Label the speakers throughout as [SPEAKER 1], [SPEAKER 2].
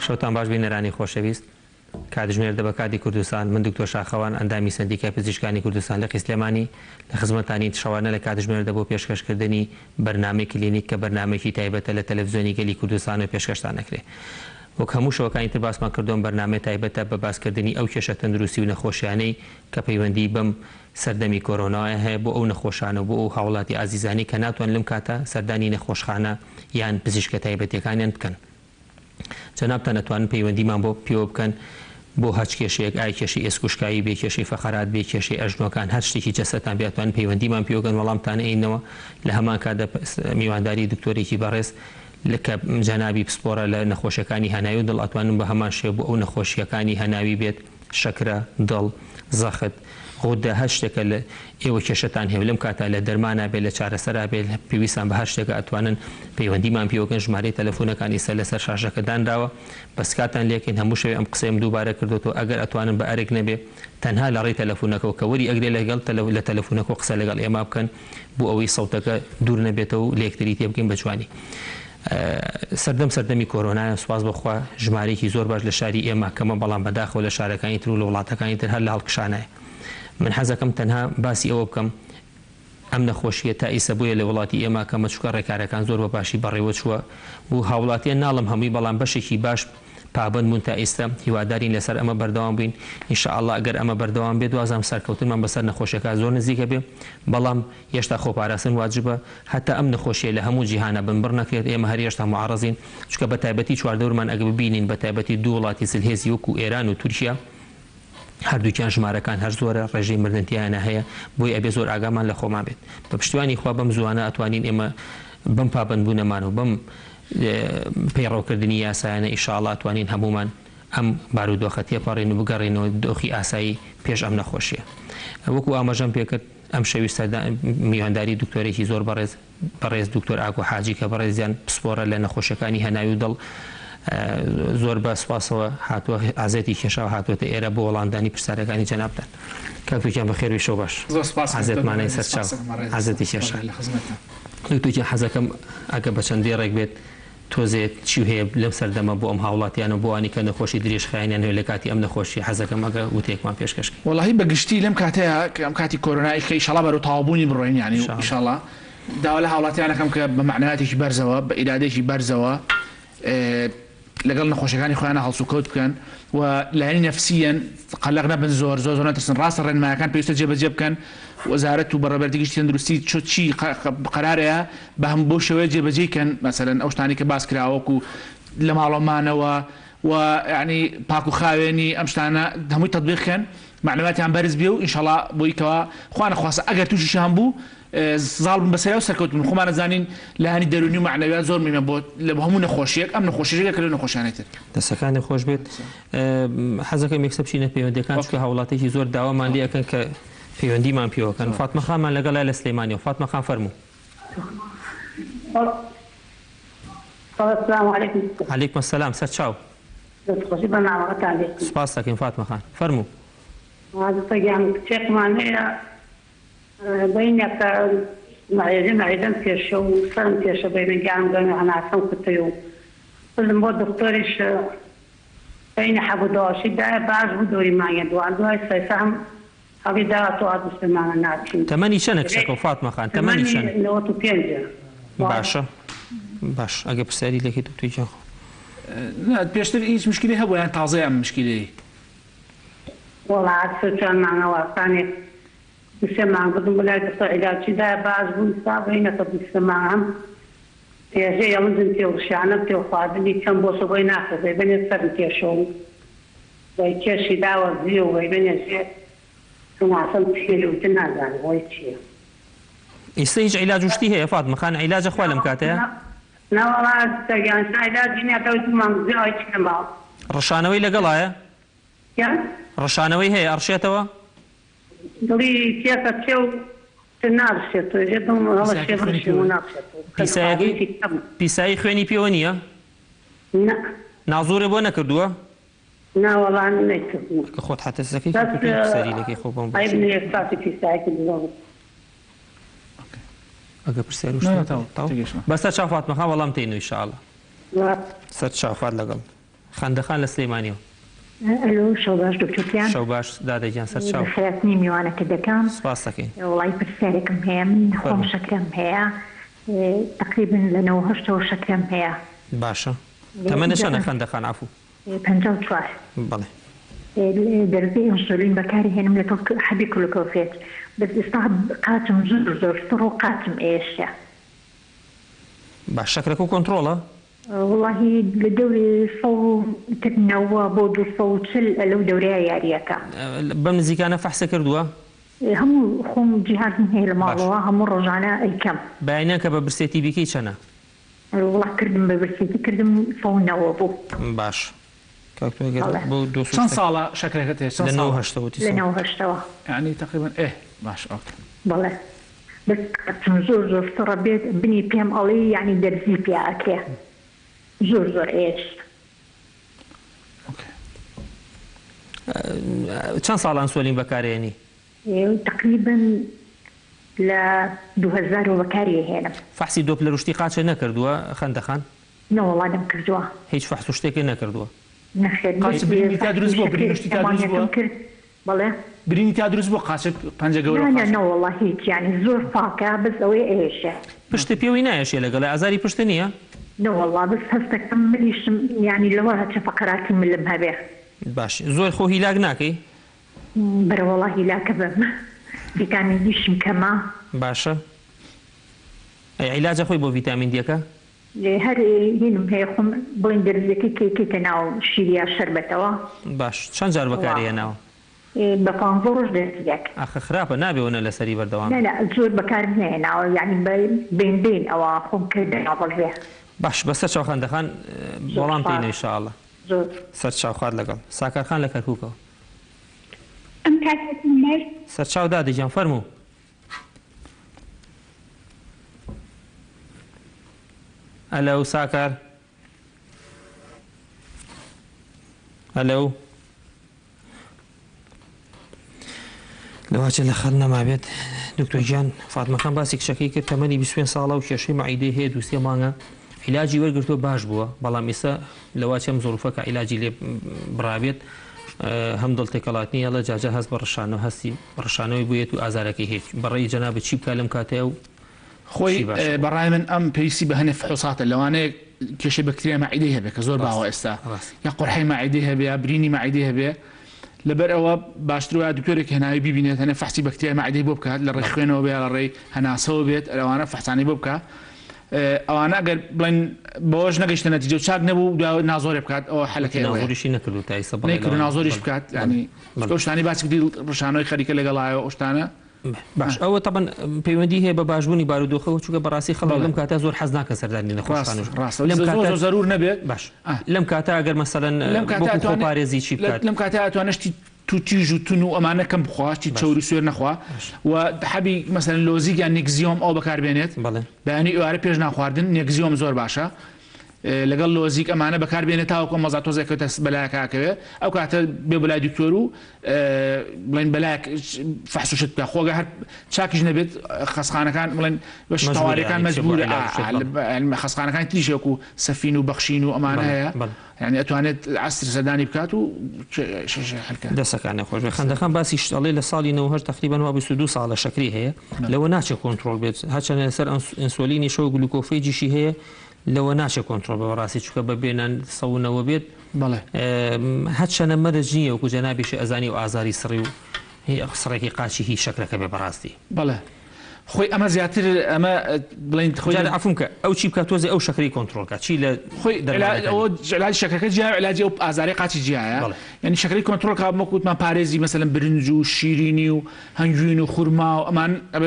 [SPEAKER 1] شەوتان باش بینەرانی خۆشەویست کاتژمێر دەبکاتی کوردستان من دکتۆر شاخەوان ئەندامی سندیکای پزیشکانی کوردستان لە قیسلێمانی لە خزمەتانی شەوانە لە کاتژمێر دەبۆ پێشکەشکردنی بەرنامەی کلینیک کە بەرنامەیەکی تایبەتە لە تەلەڤیزیۆنی گەلی کوردستان و پێشکەشتان نەکرێ وەک هەموو شەوەکانی تر باسمان کردوم بەرنامەی تایبەتە بە باسکردنی ئەو کێشە تەندروستی و نەخۆشیانەی کە پەیوەندی بەم سەردەمی کۆرۆناوە هەیە بۆ ئەو نەخۆشانە بۆ ئەو هاوڵاتی ئازیزانی کە ناتوان لەم کاتە سەردانی نەخۆشخانە یان پزیشکە تایبەتیەکانیان بکەن. جەنابتان ئەتوانن پەیوەندیمان بۆ پێوە بکەن بۆ هەچ کێشەیەک ئای کێشی ئێسکوشکایی بێ کێشەی فەخەرات بێ کێشەی ئەژنۆکان هەر شتێکی جەستتان بێتوان پەیوەندیمان پێوەگەن وەڵامتان ئەینەوە لە هەمان کاتە میوانداری دکتۆرێکی بەڕێز لکە جەنابی پسپۆرە لە نەخۆشیەکانی هەناوی و دڵ ئەتوانن بە هەمان شێ بۆ ئەو نەخۆشیەکانی هەناوی بێت شەکرە دڵ زەخت غودە هەر شتێکە لە ئێوە کێشەتان هێو لەم کاتە لە دەرمانە بێت لە چارەسەرا بێت پێویستان بە هەر شتێکە ئەتوانن پەیوەندیمان پێوەکەن ژمارەی تەلەفۆنەکانی سەر لەسەر شاشەکە دانراوە بەسکاتان لێکن هەموو شەوێ ئەم قسەم دووبارە کردوەوە ئەگەر ئەتوانن بە ئەرێک نەبێ تەنها لە ڕێی تەلەفۆنەکەەوە کە وەری ئەگرێ لەگەڵ لە تەلەفۆنەکە قسە لەگەڵ ئێمە بکەن بۆ ئەوەی سەوتەکە دوور نەبێتەوە و لێکتری تێ بکەین بەجوانی. سەردەمی کۆرۆنایە سواز بخوا ژمارەیەکی زۆر باش لە شاری ئێمە کەمە بەڵام بەداخەوە لە شارەکانی تر و لە وڵاتەکانی تر هەر لە هەڵکشانایە. من حەزەکەم تەنها باسی ئەوە بکەم ئەم نەخۆشیە تا ئیسە بووە لە وڵاتی ئێمە کە مەچووکە ڕێکارەکان زۆر بە باشی بەڕێوە چووە و هاوڵاتیان ناڵم هەمووی بەڵام بەشێکی باش پابند بوون تا ئێستا هیوادارین لەسەر ئەمە بەردەوام بووین ئینشاءالله ئەگەر ئەمە بەردەوام بێت دوازام سەرکەوتنمان بەسەر نەخۆشیەکە زۆر نزیکە بێ بەڵام هێشتا خۆپاراستن واجبە هەتا ئەم نەخۆشیە لە هەموو جیهانە بنبڕ نەکرێت ئێمە هەر هێشتا معارەزین چونکە بە تایبەتی چواردەورمان ئەگە ببینین بە تایبەتی دوو وڵاتی سلهێزی وەکو ئێران و تورکیا هەردووکیان ژمارەکان هەر زۆرە ڕێژەی مردنتیانە هەیە بۆی ئەبێ زۆر ئاگامان لە خۆمان بێت بە پشتیوانی خوا بەم زوانە ئەتوانین ئێمە بەم پابندبوونەمان و بەم پەیڕەوکردنی یاسایانە ئینشاءالله ئەتوانین هەمومان ئەم بارودۆخە تێپەڕین و بگەڕێنەوە دۆخی ئاسایی پێش ئەم نەخۆشیە. وەکو ئاماژەم پێکرد ئەم شەویستە میوانداری دکتۆرێکی زۆر بەڕێز دکتۆر ئاکۆ حاجی کە بەڕێزیان پسپۆرە لە نەخۆشیەکانی هەناوی و دڵ زۆر بە سوپاسەوە هاتووە ئازێتی کێشاو هاتوۆتە ئێرە بۆ وەڵامدانی پرسیارەکانی جەنابتان کاکتۆکیان بە خێروی شەو باش حەزێتمانەی سەرچاو حەزەتی کێشا دکتۆکی حەزەکەم ئەگە بە چەندێ ڕێک بێت تۆزێت چی هەیە لەم سەردەمە بۆ ئەم هاوڵاتیانە بۆ وانی کە نەخۆشی درێژخایانیان هەیە لە کاتی ئەم نەخۆشی حەزەکەم ئەگە وتێکمان پێشکەشکە
[SPEAKER 2] وەڵاهی بەگشتی لەم کاتەیە کە ئەم کاتی کۆرۆنای کە ئینشاڵڵا بەرەو تەواوبوونی بڕۆین یعنی ئینشاڵڵا داوا لە هاوڵاتیانەکەم کە بە معنویاتێکی بەرزەوە بە ئیرادێکی بەرزەوە لەگەڵ نەخۆشیەکانی خۆیانە هەڵسوکەوت بکەن و لایەنی نەفسیەن قەلەق نەبن زۆر نەترسن ڕاستە ڕێنمایەکان پێویستە جێبەجێ بکەن وەزارەت و بەڕێوەبەری گشتی تەندروستی چی قەرارەیە بە هەم بۆ شێوەیە جێبەجێکەن مەسەلەن ئەو شتانی کە باس کراوەکو لە ماڵەمانەوە و یعنی پاک و خاوێنی ئەم شتانە هەمووی تەطبیقکەن معنویاتیان بەرز بێ و ئینشاڵڵا بۆیکەوە خوا نەخواسە ئەگەر تووشیشیان بوو زاڵ بن بەسەرەوە سەرکەوتن خۆمان نەزانین لە هەنی دەرونی و معنەویات زۆر میمە بۆ لە هەموو نەخۆشیەک ئەم نەخۆشیەکە لە نەخۆشیانەی تر
[SPEAKER 1] دەستەکانی خۆش بێت حەزەکەم یەکسە بچینە پەیوەندیەکان چکە هاوڵاتێکی زۆر داوامان لێ ئەەکەن کە پەیوەندیمان پێوەکەن فاتمە خانمان لەگەڵ لە سلەیمانیەوە فاتمە خان فەرموو. عەلەیکوم سەلام سەرچاو سوپاس دەکەین فاتمە خان فەرموو.
[SPEAKER 3] کچێکمان هەیە بینەکە مەعیدەم پێشە و سەرم پێشە بەیبێنگیانم گەن هەناسەم کوتەی و بڵم بۆ دکتۆریش بینە حەبوو دۆشی دایە باش بوو دۆری مانگە دوای سەیسە هەم هەڵی داوەتەوە ئاتوسلمانە ناچین.
[SPEAKER 1] تەمەنی چەندە کچەکە و فاتمە خان تەمەنی چەند؟
[SPEAKER 3] 95.
[SPEAKER 1] باشە باش ئەگە پرسیاری لەکەیت توی جاخۆ
[SPEAKER 2] پێشتر هیچ مشکلی هەبوو یان تازە ئەم مشکلەی
[SPEAKER 3] وڵات چۆن مانگەوەستانێک سێمان بردم بەلای دکتۆر عیلاجی دایە باش بوو سا بینەکە سێمان هەم پێژێ ئەڵندن تێوشانە تێو خواردنی چەند بۆ سبۆی ناکەی بێنێ سەرم کێشەوە وی کێشی داوە زی و وی بێنێ ژێ ناسەم پێلوتە نازانم وی چییە
[SPEAKER 1] ئێستا هیچ عیلاج وشتی هەیە فاتمە خان عیلاجە خوا لەم کاتەیە؟
[SPEAKER 3] نەوەڵات دەگیان عیلاجی نیاتەوەی مانگزی ئەوی چکەم باوە
[SPEAKER 1] ڕەشانەوەی لەگەڵایە؟ ڕەشانەوەی هەیە ئەڕشێتەوە؟ دڵی
[SPEAKER 3] تێکە چێ و ناڕشێتەوە ژێتم هەڵە شێ بڕشێ و ناڕشێتەوە
[SPEAKER 1] پیسایی خوێنی پێوە نییە؟ نازوورێ بۆ نەکردووە؟
[SPEAKER 3] ناوەڵان نەکردووە
[SPEAKER 1] کە خۆت حەتەسەکەی سەری لەکەی خۆ بۆم ئەگە پرسیار بەسەر چاو فاتمە خان وەڵام تێنەوە ئینشاءڵڵا سەر چاوفات لەگەڵ خەندەخان لە سلەیمانیەوە.
[SPEAKER 4] ئەلو شەو باش دکتۆرتیان.
[SPEAKER 1] شەو باش دادەگیان سەرچاو.
[SPEAKER 4] خێراتنی میوانەکە دەکەم.
[SPEAKER 1] سپاس دەکەین.
[SPEAKER 4] وڵی پرسیارێکم هەیە من خۆم شەکرەم هەیە تقریبا لە 98 شەکرەم هەیە.
[SPEAKER 1] باشە. تەمەنە چەندە خەندەخان عەفو؟
[SPEAKER 4] 54.
[SPEAKER 1] بەڵێ.
[SPEAKER 4] دەرزی ئینسولین بەکاری هێنم لە حەبی گلوکۆفێت بەس ئێستا قاچم زۆر و قاچم ئێشە.
[SPEAKER 1] باش شەکرەکە کۆنتڕۆڵە؟
[SPEAKER 4] والله لە دەوری 100 بۆ 240 لەو دەورەیە یاریەکە.
[SPEAKER 1] بەم نزیکانە فەحسە کردووە؟
[SPEAKER 4] هەموو خۆم جیهازم هەیە لە ماڵەوە هەموو ڕۆژانە ئەیکەم.
[SPEAKER 1] بەیانیان کە بە برسێتی بیکەی چەنە؟
[SPEAKER 4] والله کردم بە برسێتی کردم 100 بوو.
[SPEAKER 1] باش.
[SPEAKER 2] چەند ساڵە شەکرەکەت هەیە؟
[SPEAKER 4] لە 98ەوە.
[SPEAKER 2] یعنی تقریبا باش ئۆکێ.
[SPEAKER 4] بەڵێ. بس زۆر سڕە بێت بنی پێم ئەڵێ یعنی دەرزی پیاکێ. زۆر ئێش.
[SPEAKER 1] چەند ساڵ ئەنسۆلین بەکارهێنی؟
[SPEAKER 4] تقریبا لە 2000 بەکاری هێنم.
[SPEAKER 1] فەحسی دۆپلەر شتی قاچە نەکردووە خەندەخان؟
[SPEAKER 4] نەوەڵا نەکردووە.
[SPEAKER 1] هیچ فەحس و شتێکی نەکردووە؟
[SPEAKER 4] نەخێر.
[SPEAKER 2] برینی تا دروست بووە برینی تا دروست بووە؟
[SPEAKER 4] بەڵێ.
[SPEAKER 2] برینی تا دروست بووە قاچە پەنجە گەورە؟
[SPEAKER 4] نەوەڵا هیچ یعنی زۆر پاکە بەس ئەوەی ئێشە.
[SPEAKER 1] پشتی پێوی نایەشێ لەگەڵ ئازاری پشت نییە؟
[SPEAKER 4] نەوەڵا بەس هەستەکەم ملیشم یعنی لەوە هەچە فەقەراتی ملم هەبێ.
[SPEAKER 1] باش زۆر خۆ هیلاک ناکەی؟
[SPEAKER 4] بەرەوەڵا هیلاکە بم ڤیتامین دیشم کەمە.
[SPEAKER 1] باشە. عیلاجە خۆی بۆ ڤیتامین دیەکە؟
[SPEAKER 4] هەر هینم هەیە خۆم بڵین دەرزەکەی کێکێتە ناو شیریا شەربەتەوە.
[SPEAKER 1] باش چەند جار بەکارهێناوە؟
[SPEAKER 4] بە 15 ڕۆژ دەرزیەک.
[SPEAKER 1] ئاخە خراپە نابێونە لەسەری بەردەوام.
[SPEAKER 4] زۆر بەکارم هێناوە یعنی بین ئەوە خۆم کردنەوە بەڵێ.
[SPEAKER 1] باش بەسەر چاو خەندەخان وەڵام پێینە ئینشاءڵڵا.
[SPEAKER 4] زۆر.
[SPEAKER 1] سەر چاوخوارد لەگەڵ ساکارخان لە کەرکووکەوە.
[SPEAKER 5] ئەم کاتێکم مەرد.
[SPEAKER 1] سەر چاو دادەگیان فەرموو. ئەلەو ساکار. ئەلەو. لەواچە لە خەر نەمابێت دکتۆر گیان فاتمەخان باسی کچەکەی کرد تەمەنی 25 ساڵە و کێشەی مەعیدەی هەیە 2-3 مانگە عیلاجی وەرگرتووە باش بووە بەڵام ئێستا لەواچە ئەم زۆرفەکە عیلاجی لێ بڕابێت هەم دڵتێکەڵاتنی هەڵە جاجە هەست بە ڕەشانەوە هەستی ڕەشانەوەی بوویێت و ئازارەکەی هیچ بەڕێی جەنابەت چی بکات لەم کاتەیە و
[SPEAKER 2] خۆی بەڕای من ئەم پێویستی بە هەنێ فحوساتە لەوانەیە کێشەی بەکتریا مەعیدەی هەبێت کە زۆر باوە ئێستا یا قورحەی مەعیدەی هەبێ یا برینی مەعیدەی هەبێ لەبەر ئەوە باشترە دکتۆرێک هێناوی ببینێت هەنێ فەحسی بەکتریا مەعیدەی بۆ بکات لە ڕێی خوێنەوە بێ لە ڕێی هەناسەوە بێت ئەوانە فەحسانەی بۆ بکات ئەوانە ئەگەر بڵێن بەوەش نەگەیشتە نەتیجە و چاک نەبوو نازۆرێ بکات ئەوە حەلەکەی
[SPEAKER 1] نازۆریشی نەکردو تا ئێستا
[SPEAKER 2] نەکردو نازۆریش بکات ینی ئەو شتانی باسی کردی ڕەشانەوەی خەریکە لەگەڵایەوە ئەو شتانە
[SPEAKER 1] باش ئەوە طبعا پەیوەندی هەیە بە باشبوونی بارودۆخەوە چونکە بەڕاستی خەڵک لەم کاتە زۆر حەز ناکەن سەردانی نەخۆشخانە
[SPEAKER 2] لەم کاتە زەرور نەبێت
[SPEAKER 1] باش لەم کاتە ئەگەر مەسەلەن بۆ پارێزی چی بکات
[SPEAKER 2] لەم کاتە ئەتوانشتی تو تیژ و تون و ئەمانە کەم بخواستی چاوری سوێر نەخوا و حەبی مەسەلەن لۆزیک یان نێکزیۆم ئەو بەکاربێنێت بەیانی ئێوارە پێش ناخواردن نێکزیۆم زۆر باشە لەگەڵ لۆزیک ئەمانە بەکاربێنێت تاوەکو مەزاتۆزێکەوە بەلایەکەوێ ئەو کاتە بێ بەلای دکتۆر و بڵێن بەلایەک فەحسوشت بکە خۆگە هەر چاکیش نەبێت خەسخانەکان بڵێن بەش تەواریەکان مەجبورە خەسخانەکان تریشێک و سەفین و بەخشین و ئەمانە هەیە یعنی ئەتوانێت عەسر سەردانی بکات و
[SPEAKER 1] دەسەکان نەخۆش خەندەخان باسی شتەڵێ لە ساڵی 98 تقریبا 22 ساڵە شەکری هەیە لەوە ناچێت کۆنتڕۆڵ بێت هەرچەندە لەسەر ئینسۆلینی شەو گلوکۆفێجیشی هەیە لەوە ناچێت کۆنتڕۆڵ بە ڕاستی چووکە بە بێنان سەونەوە بێت هەرچەندە مەرج نییە وەکو جەنابیشی ئەزانی و ئازاری سڕی و سڕێکی قاچی هی شەکرەکە بێ بەڕاستی
[SPEAKER 2] بەڵێ خۆی ئەمە زیاتر ئەمە بڵین خۆی
[SPEAKER 1] عفوم کە ئەو چی بکات تۆزی ئەو شەکری کۆنتڕۆلکە چی لە
[SPEAKER 2] خۆی علاج شەکرەکە جیا علاجی ئەو ئازاری قاچی جیایە یعنی شەکری کۆنتڕۆل کا وەکوتمان پارێزی مەسەلەن برنج و شیرینی و هەنگوین و خورما و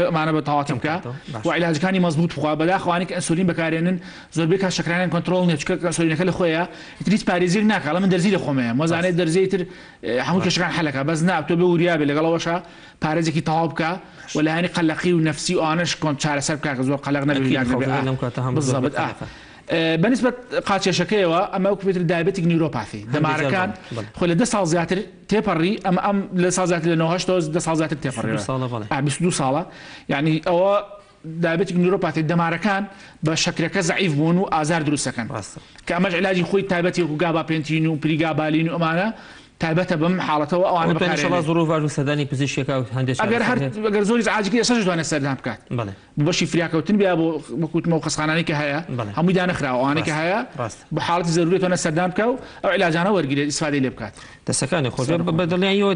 [SPEAKER 2] ئەمانە بە تەواتی بکە و علاجەکانی مەزبوط بخوا بەداخەوانی کە ئەنسولین بەکارێنن زۆربەی کات شەکرانیان کۆنتڕۆڵ نییە چونکە ئەنسولینەکە لە خۆیە هیچ پارێزی ناکات لە من دەرزی لە خۆمەیە مەزانێت دەرزەی تر هەموو کێشەکان حەلەکە بەس نا تۆ بە وریا بێ لەگەڵەوەشە پارێزێکی تەواو بکە ولا هەنی قەلەقی و نەفسی و ئانش چارەسەر بکات زۆر قەلەق نەبێت بەنسبەت قاچێشەکەیەوە ئەمە وەکو پێتر دایبەتیک نیورۆپاثی دەمارەکان خۆی لە 10 ساڵ زیاتر تێپەڕی ئەم لە ساڵ زیاتر لە 9 10 ساڵ زیاتر تێپەڕی 22 ساڵە یعنی ئەوە دابێتی نیرۆپاتی دەمارەکان بە شەکرەکە زعیف بوون و ئازار دروستەکەن کە ئەمەش علاجی خۆی تایبەتی و گاباپێنتین و پریگابالین و ئەمانە تایبەتە بم حاڵەتەوە ئەوانە
[SPEAKER 1] بەکارێنێت زۆر باش و سەردانی پزیشکێکا و هەندێک
[SPEAKER 2] ئەگەر زۆری عاجزی ئێستا دەوانێت سەردان بکات بەشی فریاکەوتن بیا بۆ وەکوتمە و خەسخانانی کە هەیە هەمووی دانەخراوە ئەوانەی کە هەیە بە حاڵەتی زەروریەتەوە سەردان بکە و ئەو علاجانە وەرگیرێت ئیسفادەی لێ بکات
[SPEAKER 1] دەسەکانی خۆش بەدڵیانەوە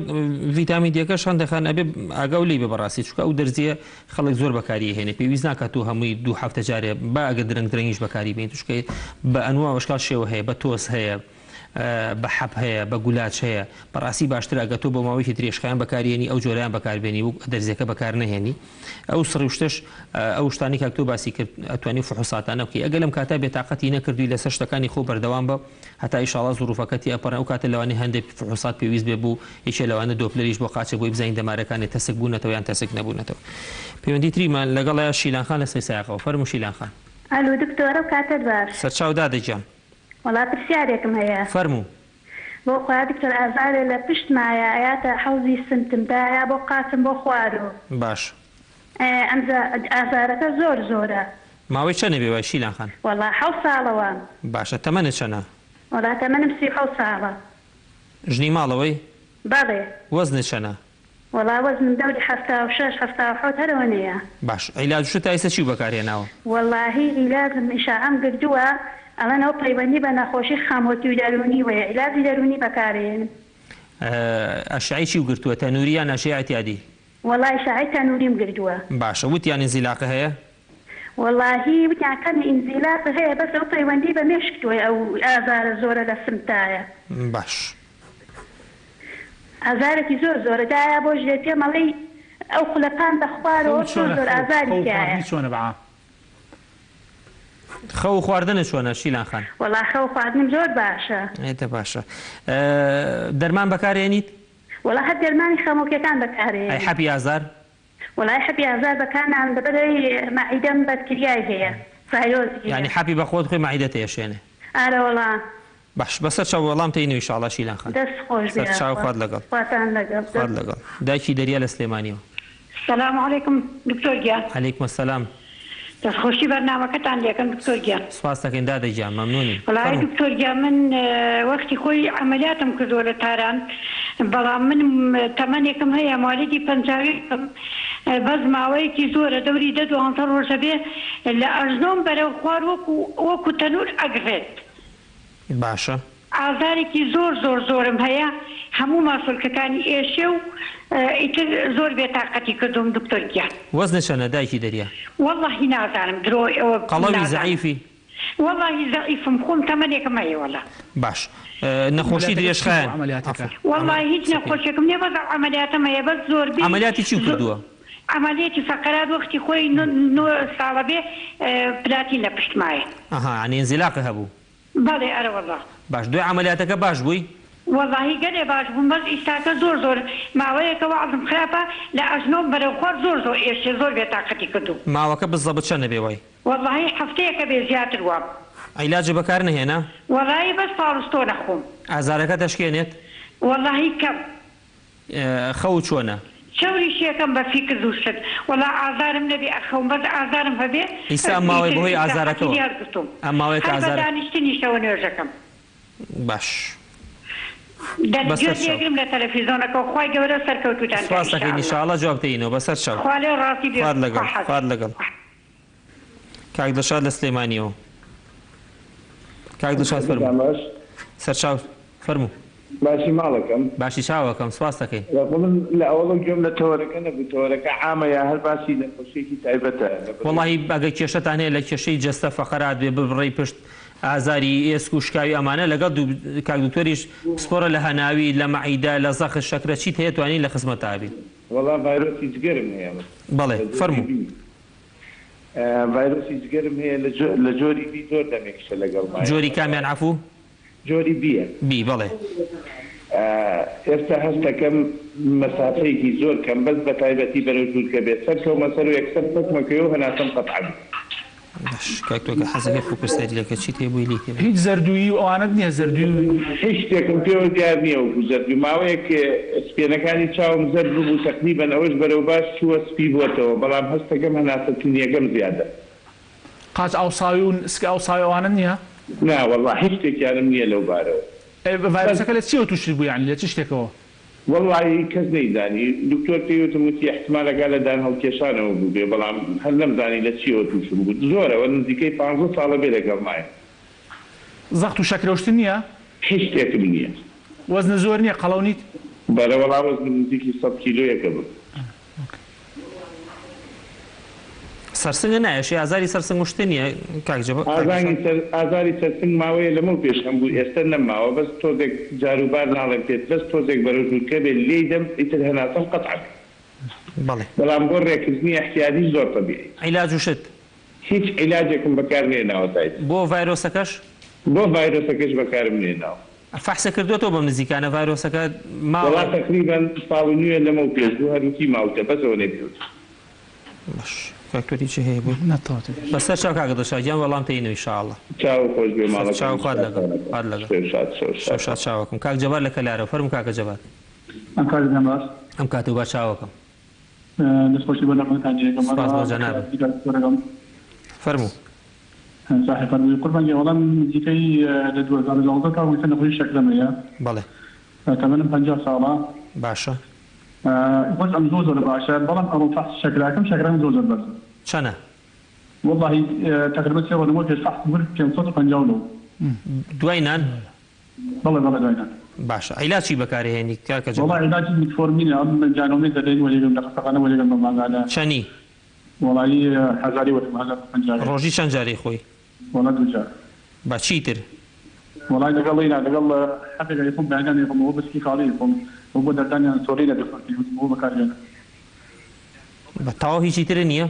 [SPEAKER 1] ڤیتامین دیەکەش هەندەخان ئەبێ ئاگاو لێ بە بەڕاستی چکە ئەو دەرزیە خەڵک زۆر بەکاری هێنێ پێویست ناکات و هەمووی 2 هەفتە جارێ با ئەگە درەنگیش بەکاری بێن توشکەی بە ئەنوا وەشکال شێوە هەیە بە تۆس هەیە بە حەب هەیە بە گولاچ هەیە بەڕاستی باشتر ئەگە تۆ بۆ ماوەیەکی درێژخایان بەکارێنی ئەو جۆرەیان بەکاربێنی و دەرزیەکە بەکار نەهێنی ئەو سڕوشتش ئەو شتانی کە تۆ باسی کرد ئەتوانی فحوساتانە بکەی ئەگە لەم کاتە بێتاقەتی نەکردووی لەسەر شتەکانی خۆ بەردەوام بە هەتا ئیشاڵا زوروفەکەتی ئەپەڕ ئەو کاتە لەوانەیە هەندێک فحوسات پێویست بێ بوو یەکێ لەوانە دۆپلەریش بۆ قاچە بۆی بزانین دەمارەکانی تەسک بوونەتەوە یان تەسک نەبوونەتەوە پەیوەندی تریمان لەگەڵ شیلانخان لە سەیسایەقەوە فەرموو شیلانخان
[SPEAKER 6] ئەلو دکتۆرە کاتت باش
[SPEAKER 1] سەرچاو دادەجیان
[SPEAKER 6] وڵات پرسیارێکم هەیە
[SPEAKER 1] فەرموو
[SPEAKER 6] بۆ خوا دکتۆر ئازارێ لە پشتمایە ئاياتە حەوزی سنتمدایە بۆ قاچم بۆ خوارەوە
[SPEAKER 1] باش
[SPEAKER 6] ئەمجا ئازارەکە زۆر زۆرە
[SPEAKER 1] ماوەی چەندە بێ وای شیلانخان
[SPEAKER 6] وەڵا 7 ساڵەوە
[SPEAKER 1] باشە تەمەنت چەندە
[SPEAKER 6] وەڵا تەمەنم 37 ساڵە
[SPEAKER 1] ژنی ماڵەوەی
[SPEAKER 6] بەڵێ
[SPEAKER 1] وەزنت چەندە
[SPEAKER 6] وەڵا وەزنم دەوری 76 77 هەرەوە نییە
[SPEAKER 1] باش عیلاج تا ئێستا چی بەکارهێناوە
[SPEAKER 6] وەڵاهی عیلاجم ئیشاعەم کردووە ئەڵەنەوە پەیوەندی بە نەخۆشی خامۆتی و دەرونی وەیە عیلاجی دەرونی بەکارهێنم
[SPEAKER 1] ئەشعی چی گرتووە تەنووری یان ئەشعی ئەتیادی
[SPEAKER 6] وەڵای شعی تەنووریم کردووە
[SPEAKER 1] باشە وتیان ئینزیلاقە هەیە
[SPEAKER 6] وەڵاهی وتیان کەمی ئینزیلاق هەیە بەس ئەو پەیوەندی بە مێشکتووە ئەو ئازارە زۆرە لە سمتایە
[SPEAKER 1] باش
[SPEAKER 6] ئازارێکی زۆر زۆرەدایە بۆ ژێ پێ مەڵی ئەو خولەکان دەخوارەوە زۆر ئازاری تایە
[SPEAKER 1] خەو خواردنە چۆنە شیلانخان
[SPEAKER 6] وەڵا خەو خواردنم زۆر باشە
[SPEAKER 1] ئێتە باشە دەرمان بەکارێنیت
[SPEAKER 6] وەڵا هەر دەرمانی خەمۆکیەکان بەکارێن
[SPEAKER 1] ئەی حەبی ئازار
[SPEAKER 6] وەڵای حەبی ئازار بەکارنان دەبەرەی مەعیدەم بەدکریای هەیە فایرۆزی
[SPEAKER 1] یعنی حەبی بەخۆت خۆی مەعیدەت هێشێنێ
[SPEAKER 6] ئارە وەڵا
[SPEAKER 1] باش بەسەر چاو وەڵام تەینەوە ئیشاڵڵا شیلانخان
[SPEAKER 6] دەست خۆش بێ
[SPEAKER 1] چاو خوارد لەگەڵ
[SPEAKER 6] خواتان لەگەڵ
[SPEAKER 1] خوارد لەگەڵ دایکی دەریا لە سلێمانیەوە
[SPEAKER 5] السلام علیکم دکتۆر گیان
[SPEAKER 1] عەلەیکم السلام
[SPEAKER 5] دەستخۆشی بەرنامەکەتان لێکم دکتۆر گیان
[SPEAKER 1] سپاس دەکەین دادەجیان مەمنونی
[SPEAKER 5] وەڵای دکتۆر گیان من وەختی خۆی عەمەلیاتم کردووە لە تاران بەڵام من تەمەنێکم هەیە ماڵێکی پەنجاویکم بەس ماوەیەکی زۆرە دەوری 12 ڕۆژە بێ لە ئەژنۆم بەرەو خوار وەکو تەنور ئەگرێت
[SPEAKER 1] باشە
[SPEAKER 5] ئازارێکی زۆرم هەیە هەموو ماسۆلکەکانی ئێشێ و ئیتر زۆر بێتاقەتی کردوم دکتۆر گیان
[SPEAKER 1] وەزنە چەندە دایکی دەریا
[SPEAKER 5] وەڵڵاهی نازانم درۆ ئەوە
[SPEAKER 1] قەڵەوی زەعیفی
[SPEAKER 5] وەڵڵاهی زەعیفم خۆم تەمەنێکم هەیە وەڵا
[SPEAKER 1] باش نەخۆشی درێژخایەن
[SPEAKER 5] وەڵڵاهی هیچ نەخۆشیێکم نییە بەس عەمەلیاتم هەیە بەس زۆر
[SPEAKER 1] عەمەلیاتی چی کردووە
[SPEAKER 5] عەمەلیاتی فەقەرات وەختی خۆی 9 ساڵە بێ پلاتین لە پشتمایە
[SPEAKER 1] ئەها یعنی ئینزیلاقی هەبوو
[SPEAKER 5] بەڵێ ئەرە وەڵڵا
[SPEAKER 1] باش دوای عەمەلیاتەکە باش بووی
[SPEAKER 5] وەڵڵاهی گەلێ باش بووم بەس ئیستاکە زۆر ماوەیەکە وەعزم خراپە لە ئەژنۆم بەرەو خوار زۆر ئێشێ زۆر بێتاقەتی کردو
[SPEAKER 1] ماوەکە بزەبت چەندە بێ وای
[SPEAKER 5] وەڵڵاهی هەفتەیەکە بێ زیاتر وام
[SPEAKER 1] عیلاجی بەکار نهێنا
[SPEAKER 5] وەڵڵاهی بەس پاڵستۆ نەخۆم
[SPEAKER 1] ئازارەکە دەشکێنێت
[SPEAKER 5] وەڵڵاهی کەم
[SPEAKER 1] خەو چۆنە
[SPEAKER 5] شەوری شێکم بە فیکر دووشت وەڵا ئازارم نەبێ ئەخەوم بەس ئازارم هەبێ
[SPEAKER 1] ئیسا ئەم ماوەی بەهۆی ئازارەکەوە ئەم ماوەیەکە ئازار
[SPEAKER 5] دانیشتنی شەوە نوێژەکەم
[SPEAKER 1] باش
[SPEAKER 5] دەگرم لە تەلەڤیزۆنەکە خی گەورە سەرکەوتوتان
[SPEAKER 1] سپاس دەکەین ئینشاءڵڵا جواب دەینەوە بەسەر چاو
[SPEAKER 5] خوالێ ڕاستی بێ
[SPEAKER 1] خوارد لەگەڵ کاک دڵشاد لە سلێمانیەوە کاک دڵشاد فەرموو سەرچاو فەرموو
[SPEAKER 7] باشی ماڵەکەم
[SPEAKER 1] باشی چاوەکەم سپاس دەکەین
[SPEAKER 7] من لە ئەوڵم گوێم لە تۆرەکە نەبوو تۆرەکە عامە یا هەر باسی نەخۆشیێکی تایبەتە
[SPEAKER 1] وەڵاهی ئەگە کێشەتان هەیە لە کێشەی جەستە فەقەرات بێ ببڕی پشت ئازاری ئێسک و شکاوی ئەمانە لەگەڵ کاک دکتۆریش پسپۆرە لە هەناوی لە مەعیدا لە زەخش شەکرە چیت هەیە توانی لە خزمەت ئابی
[SPEAKER 7] وەڵام ڤایرۆسی جگەرم هەیە
[SPEAKER 1] بەڵێ فەرموو
[SPEAKER 7] ڤایرۆسی جگەرم هەیە لە جۆری بی زۆر دەمێکشە لەگەڵ
[SPEAKER 1] جۆری کامیان عەفوو
[SPEAKER 7] جۆری بیە
[SPEAKER 1] بی بەڵێ
[SPEAKER 7] ئێستا هەستەکەم مەسافەیەکی زۆر کەم بەس بە تایبەتی بەرەو دوورکە بێت سەر کەومە سەر و یەکسەر فەکمەکەی و هەناسەم قەتعبی
[SPEAKER 1] کاکتۆکە حەزەکە فۆکوسەری لەکە چیت هەیە لی
[SPEAKER 2] هیچ زەردووی ئەوانت نییە زەردووی
[SPEAKER 7] هیچ شتێکم پێوە دیار نییە و زەردوی ماوەیەک سپێنەکانی چاوم زەرد بوو تەقریبەن ئەوەش بەرەو باش چووە سپی بووەتەوە بەڵام هەستەکەم هەناسەتونیەکەم زیادە
[SPEAKER 2] قاچ ئاوساوی و سکە ئاوساوی ئەوانە نییە
[SPEAKER 7] نا وەڵڵا هیچ شتێکیانم نییە لەو بارەوە
[SPEAKER 2] ڤایرۆسەکە لە چیەوە تووشت بوو یانی لە چ شتێکەوە
[SPEAKER 7] والله کەس نەیزانی دکتۆر پێوتم وتی احتمالەکە لەدان هەڵکێشانەوە بوو بێ بەڵام هەر نەمزانی لە چیەوە تووشم بوو زۆرەوە نزیکەی 15 ساڵە بێ لەگەڵمایە
[SPEAKER 2] زەخت و شەکرەوشتن نییە
[SPEAKER 7] هیچ شتێکم نییە
[SPEAKER 2] وەزنە زۆر نییە قەڵەونیت
[SPEAKER 7] بەرە وەڵام وەزنم نزیکی 100 کیلۆیەکە بوو
[SPEAKER 1] سەرسنگە نایەشی ئازاری سەرسنگ شتێ نییە
[SPEAKER 7] ئازاری سەرسنگ ماوەیە لەمە پێشەم بوو ئێستا نەماوە بەس تۆزێک جاروبار ناڵێن پێت بەس تۆزێک بەرەژوورکە بێت لێی دەم ئیتر هەناسەم قەتعک بەڵام بۆ ڕێکردنی احتیاجی زۆر طبیعی
[SPEAKER 1] عیلاج وشت
[SPEAKER 7] هیچ عیلاجێکم بەکار نێناوە تایت
[SPEAKER 1] بۆ ڤایرۆسەکەش
[SPEAKER 7] بۆ ڤایرۆسەکەش بەکارم نێناوە
[SPEAKER 1] فەحسە کردوێتەوە بەم نزیکانە ڤایرۆسەکە
[SPEAKER 7] وەڵا تقریبەن ساڵی نوێ لەمە و پێش بوو هەروکی ماوتە بەسەوە نێپێوت
[SPEAKER 1] فاکتۆری چ هەیە بوو بەسەر چاو کاکە دەشاگیان وەڵام تەینەوە ئینشاءالله
[SPEAKER 7] چاو خۆش بێ ماڵە
[SPEAKER 1] چاو خوارد لەگەڵ شاد چاوەکەم کاک جەبار لە کەلارەوە فەرموو کاکە جەبار ئەم کاتە با چاوەکەم
[SPEAKER 8] دەستخۆشی بۆ لەقەکان
[SPEAKER 1] سپاس بۆ جەنابم فەرموو
[SPEAKER 8] صاحب فەرمووی قوربان وەڵام نزیکەی لە 2012 تا وتە نەخۆشی شەکرەمەیە
[SPEAKER 1] بەڵێ
[SPEAKER 8] تەمەنم 50 ساڵە
[SPEAKER 1] باشە
[SPEAKER 8] خۆش ئەم زۆر باشە بەڵام ئەوە فەحس شەکراکەم شەکرەم زۆر بەرز
[SPEAKER 1] چەنە
[SPEAKER 8] والله تقریبا 3 ڕۆژ پێش فەحس کرد 550
[SPEAKER 1] دوای نان
[SPEAKER 8] بەڵێ دوای نان
[SPEAKER 1] باشە عیلاجی بەکارهێنی کاکە جەبار
[SPEAKER 8] والله عیلاجی میتفۆرمینە ئەم جانۆمێ دەدەین وەلێگەم لە قسەخانە وەلێگەم بە ماگانە
[SPEAKER 1] چەنی
[SPEAKER 8] وڵایی هەزاری وەتم 1050
[SPEAKER 1] ڕۆژی چەند جاری خۆی
[SPEAKER 8] وڵا دوجار
[SPEAKER 1] با چیتر
[SPEAKER 8] وڵای لەگەڵینا لەگەڵ حەقێکە یەخۆم بەیانیان یەخۆم بەسکی خاڵی یەخۆم بۆ دەردانیان سۆری لە دەفەرتی بۆ بەکارهێنە
[SPEAKER 1] بە تاوا هیچی ترە نییە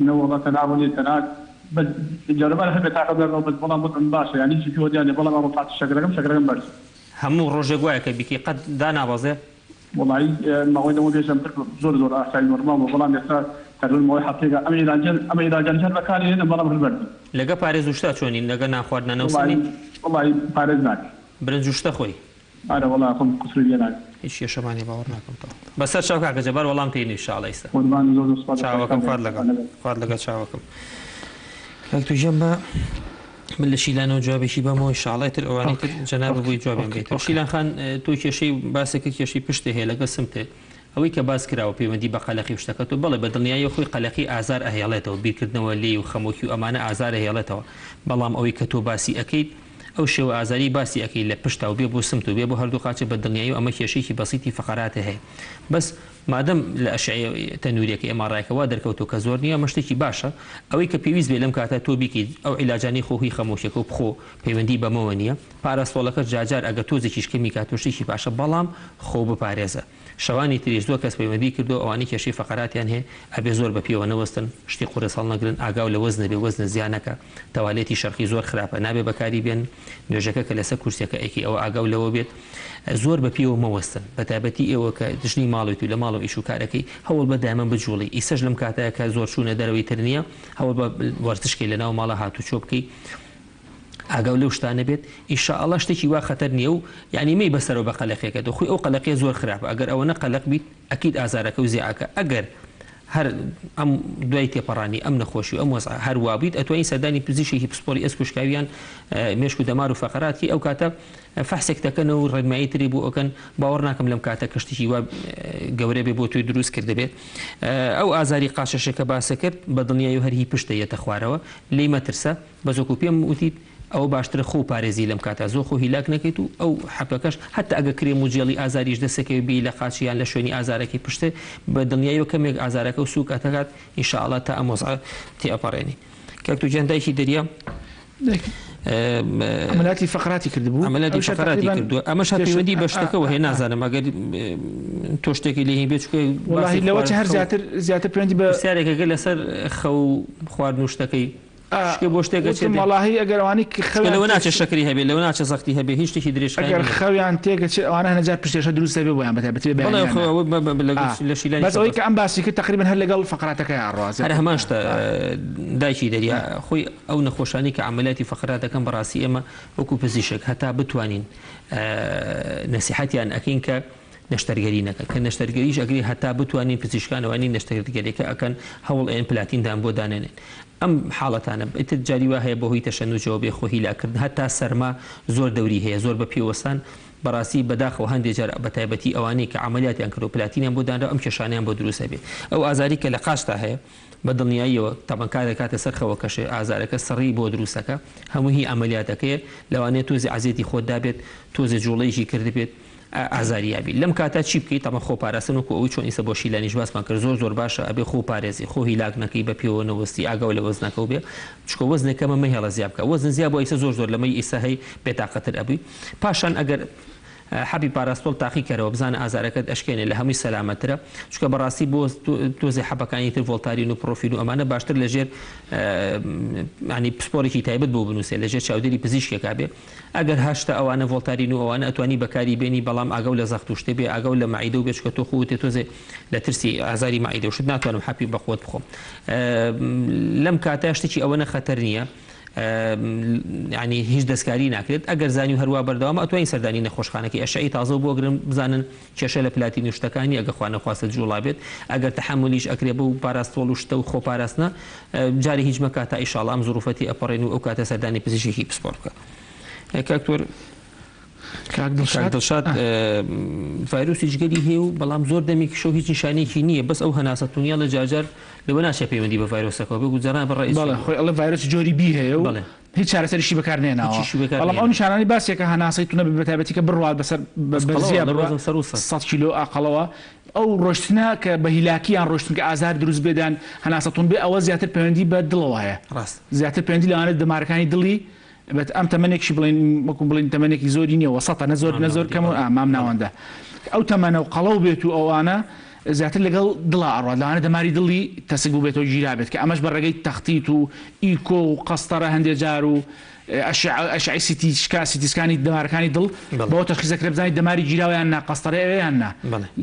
[SPEAKER 8] نەوەڵا تەناوەلی تەنات جاربار هەبێت تاقە دەرەوە بەس بەڵام بۆتم باشە یعنی چی پێوە دیانێ بەڵام ئەوە فات شەکرەکەم باش
[SPEAKER 1] هەموو ڕۆژێک وایە کە بیکەی قەت دانابەزێ
[SPEAKER 8] وڵایی ماوەی لەوە پێشم زۆر ئاسایی نۆرمال بەڵام ئێستا تقریبا ماوەی هەفتەیەکە ئەمە عیلاجان هەر بەکارهێنە بەڵام هەڵبەردی
[SPEAKER 1] لەگە پارێز وشتا چۆنین لەگە ناخواردنە نەوسنیت
[SPEAKER 8] وڵایی پارێز ناکە
[SPEAKER 1] برنج وشتە خۆی
[SPEAKER 8] ئارە وڵا خۆم قسوری ناکە
[SPEAKER 1] هیچ کێشەمانی باوەڕ ناکەمەوە بەسەر چاو کاکە جەبار وەڵام تێنی ئینشاءڵڵا ئێستا چاوەکەم خوارد لەگە چاوەکەم کاک توژەم بە من لە شیلانەوە جوابێکی بەمەوە ئینشاءڵڵا تر ئەوانەی تر جەناب بووی جوابێن بێت شیلان خان تۆ کێشەی باسەکە کێشەی پشتە هەیە لەگە سمتێ ئەوەی کە باس کراوە پەیوەندی بە قەلەقی شتەکەت و بەڵێ بە دڵنیایی خۆی قەلەقی ئازار ئەهێڵێتەوە بیرکردنەوە لێ و خەمۆکی و ئەمانە ئازار ئەهێڵێتەوە بەڵام ئەوەی کە تۆ باسی ئەەکەیت ئەو شێوە ئازاری باسی ئەەکەی لە پشتا و بێ بۆ سمت و بێ بۆ هەردوو قاچە بە دڵنیایی و ئەمە کێشەیەکی بەسیتی فقراتە هەیە بەس مادەم لە ئەشعەیە تەنووریەکە ئێماڕایەکەوە دەرکەوتۆ کە زۆر نییە مەشتێکی باشە ئەوەی کە پێویست بێ لەم کاتە تۆ بیکەیت ئەو عیلاجانی خۆی خەمۆشیەکە و بخۆ پەیوەندی بەمەوە نییە پاراستۆڵەکە جاجار ئەگە تۆزێکیش کەمی کاتۆشتێکی باشە بەڵام خۆ بپارێزە شەوانی تریش زۆر کەس پەیوەندی کردو ئەوانی کێشەی فقراتیان هەیە ئەبێ زۆر بە پێوە نەوەستن شتی قورس هەڵ نەگرن ئاگاو لە وەزنە بێ وەزنە زیانەکە تەواڵێتی شەرقی زۆر خراپە نابێ بەکاری بێن نوێژەکە کە لەسەر کورسەکە ئەیکی ئەوە ئاگاو لەوە بێت زۆر بە پێوە مەوەستن بە تایبەتی ئێوە کە دژنی ماڵێت و لە ماڵەوە ئیش و کارەکەی هەوڵ بە دایمەن بجوڵی ئیسەش لەم کاتەیە کە زۆر چوونە دەرەوەی تر نییە هەوڵ بە وەرزشکەی لەناو ماڵە هاتوچۆ بکەی ئاگاو لەو شتانە بێت ئیشاءڵڵا شتێکی وا خەتەر نییە و یعنی مەی بەسەرەوە بە قەلەقێکە خۆی ئەو قەلەقێ زۆر خراپە ئەگەر ئەوە نەقەلەق بیت ئەکید ئازارەکە و زیعەکە ئەگەر هەر ئەم دوای تێپەڕانی ئەم نەخۆشی و ئەم وەزع هەروە بیت ئەتوانین سەردانی پزیشێکی پسپۆری ئەسکوشکاویان مێشک و دەمار و فەقەراتی ئەو کاتە فەحسێک دەکەنەوە و ڕێنمایی تری بۆ ئەوکەن باوەڕ ناکەم لەم کاتە کەشتێکی وا گەورە بێ بۆ توی دروست کرد دەبێت ئەو ئازاری قاچەشەکە باسە کرد بە دڵنیایی و هەرهی پشتە یەتە خوارەوە لێی مەترسە بەزۆکو پێم وتیت ئەو باشترە خۆ پارێزی لەم کاتە زۆر خۆ هیلاک نەکەیت و ئەو حەپەکەش هەتا ئەگە کرێم و جێڵی ئازاریش دەسەکەوی بی لە قاچیان لە شوێنی ئازارەکەی پشتە بە دڵنیایی و کەمێک ئازارەکە و سوکاتەکات ئینشاءڵڵا تا ئەم وەزع تێئەپەڕێنی کاک توجان دایکی دەریا
[SPEAKER 2] عملیاتی فقراتی کردبوو
[SPEAKER 1] عملیاتی فقراتی کردووە ئەمەش پەیوەندی بە شتەکەەوە هەیە نازانم ئەگەر تۆ شتێکی لێ بێت
[SPEAKER 2] لەوە هەر زیاتر پەیوەندی بە
[SPEAKER 1] سیارێکەکە لەسەر خەو خواردن و شتەکەی بۆ شتێکە
[SPEAKER 2] وڵاهی ئەگەروانی
[SPEAKER 1] لەوە ناچە شەکری هەبێ لەوە ناچە زەختی هەبێ هیچ شتێکی درێژ
[SPEAKER 2] ئەگەر خەویان تێگەچێت ئەوانە هەنەجار پشتێشە دروستە بێ بۆیان بەتایبەتی
[SPEAKER 1] لە شیلانی
[SPEAKER 2] بەس ئەوەی کە ئەم باسی کرد تقریبا هەر لەگەڵ فقراتەکەی ئاڕواز
[SPEAKER 1] هەر هەمان شتە دایکی دەریا خۆی ئەو نەخۆشانی کە عملیاتی فقراتەکەم بەڕاستی ئێمە وەکو پزیشک هەتا بتوانین نەسیحەتیان ئەکەین کە نەشتەرگەری نەکە کە نەشتەرگەریش ئەگری هەتا بتوانین پزیشکانەوانی نەشتەرگەریەکە ئەکەن هەوڵ ئێن پلاتیندان بۆ دانێنێن ئەم حاڵەتانە ئیتر جاری وا هەیە بۆ هۆی تەشەنوجەوە بێ خۆی لاکرد هەتا سەرما زۆر دەوری هەیە زۆر بە پێوەستان بەڕاستی بەداخەوە هەندێک جار بەتایبەتی ئەوانەی کە عملیاتیان کرد و پلاتینیان بۆ دانرا ئەم کێشانیان بۆ دروستە بێت ئەو ئازاری کە لە قاشتا هەیە بە دڵنیاییەوە تابانکار دەکاتە سەرخەوە کەشێ ئازارەکە سڕی بۆ دروستەکە هەموو هی ئەمەلیاتەکەیە لەوانەیە تۆزی عزیێتی خۆت دابێت تۆزی جوڵەیەکی کرد بێت ئازاریابی لەم کاتا چی بکەیت تەمە خۆ پاراستن وکو ئەوی چۆن ئیسە بۆ شیلانیش باسمان کرد زۆر باشە ئەبێ خۆ پارێزی خۆ هیلاک نەکەی بە پێوە نەوەستی ئاگاو لە وەزنەکە بێ چکە وەزنەکەمە مەهێڵە زیاب بکە وەزن زیاب بۆ ئیسە زۆر لەمەی ئیسە هەی بێتاقەتر ئەبووی پاشان ئەگەر حەبی پاراستۆل تاقی کەرەوە بزانە ئازارەکەت ئەشکێنێ لە هەمووی سەلامەترە چکە بەڕاستی بۆ تۆزی حەبەکانی تر ڤۆڵتارین و پرۆفیل و ئەمانە باشتر لەژێر ینی پسپۆرێکی تایبەت بۆ بنووسێ لەژێر چاودێری پزیشکێکا بێ ئەگەر هەشتا ئەوانە ڤۆڵتارین و ئەوانە ئەتوانی بەکاری بێنی بەڵام ئاگەو لە زەخت و شتێ بێ ئاگەو لە مەعیدە و بێ چکە تۆ خۆت تۆزێ لە ترسی ئازاری مەعیدە و شت ناتوانم حەپی بەخۆت بخۆم لەم کاتە شتێکی ئەوەنە خەتەر نییە ینی هیچ دەستکاری ناکرێت ئەگەر زانی و هەروە بەردەوام ئەتوانین سەردانی نەخۆشخانەکەی ئەشعی تازە بۆ گرن بزانن کێشە لە پلاتینی شتەکانی ئەگە خوا نەخواستە جوڵا بێت ئەگەر تەحملیش ئەکرێ بە و پاراستۆڵ و شتە و خۆپاراستنە جاری هیچ مەکاتە ئیشاڵڵا ئەم زروفەتی ئەپەڕێن و ئەو کاتە سەردانی پزیشکی پسپۆر بکە کاکتۆر دڵشاد ڤایرۆسی جگەری هەیە و بەڵام زۆر دەمێکی شەو هیچ نیشانێکی نییە بەس ئەو هەناسەتونیا لە جاجار لەوە ناچێ پەیوەندی بە ڤایرۆسەکەەوە بگو جاران بەڕێ
[SPEAKER 2] خۆی ئەڵە ڤایرۆسی جۆری بی هەیە و هیچ چارەسەریشی بەکارنێناوە بەڵام ئەو نیشانانی باسێکە هەناسەی تو نەبێت بەتایبەتی کە بڕوات بەسەر بەرزیە 100 کیلۆ ئاقەڵەوە ئەو ڕۆشتنە کە بە هیلاکییان ڕۆشتن کە ئازار دروست بێدان هەناسەتون بێ ئەوە زیاتر پەیوەندی بە دڵەوە هەیە زیاتر پەیوەندی لەوانێت دەمارەکانی دڵی بەت ئەم تەمەنێکی بڵین وەکو بڵین تەمەنێکی زۆری نییە وەسەتە نەزۆر کەم و مام ناوەندە ئەو تەمەنە و قەڵەو بێت و ئەوانە زیاتر لەگەڵ دڵە ئەڕوات لەوانە دەماری دڵی تەسک بوو بێتەوە گیرا بێت کە ئەمەش بە ڕێگەی تەختیت و ئیکۆ و قەستەرە هەندێک جار و ئەشعی سیتیسکانی دەمارەکانی دڵ بەوە تەشخیصەکرێ بزانیت دەماری گیراویان نا قەستەرە ئەوەیان نا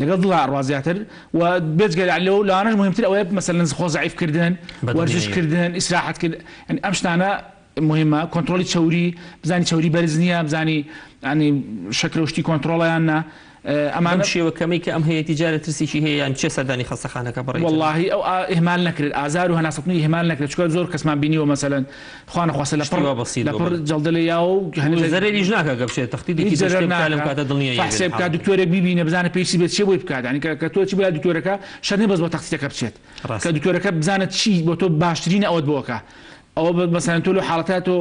[SPEAKER 2] لەگەڵ دڵە ئەڕوا زیاتر و بێجگەل لەوانەش مهمتر ئەوەیە مەسەلەن خۆ زەعیفکردن وەرزشکردن ئیسراحەتکردن ئەم شتانە مهمە کۆنتترۆلی چوری بزانی چوری بەرز نییە بزانی ینی شکل وشتی کۆنتترۆڵیاننا ئەمان
[SPEAKER 1] شێوەکەمی کە ئەم هەیەی جارە ترسێکی هەیە یان چێ سەردانی خەستەخانەکە بڕێ
[SPEAKER 2] واللهی ئەو ئهمال نەکرێت ئازار و هەناسەتنی ئهمال نەکرێت چکە زۆر کەسمان بینیوە مەسەلەن خوا نەخواستە لەپڕ جەڵدەلە یا و
[SPEAKER 1] زەرێریش ناکە گەبشێت تەختیدێکی لەم کاتە دڵنیە
[SPEAKER 2] فەحسێ بکات دکتۆرێک ببینە بزانە پێویستی بێت چێ بۆی بکات ینی کە تۆ چی بڵێ دکتۆرەکە شەر نەبەس بۆ تەختیەکە بچێت کە دکتۆرەکە بزانێت چی بۆ تۆ باشترینە ئەوت بۆکە ئەوە مثلا تۆ لە حاڵەتە تۆ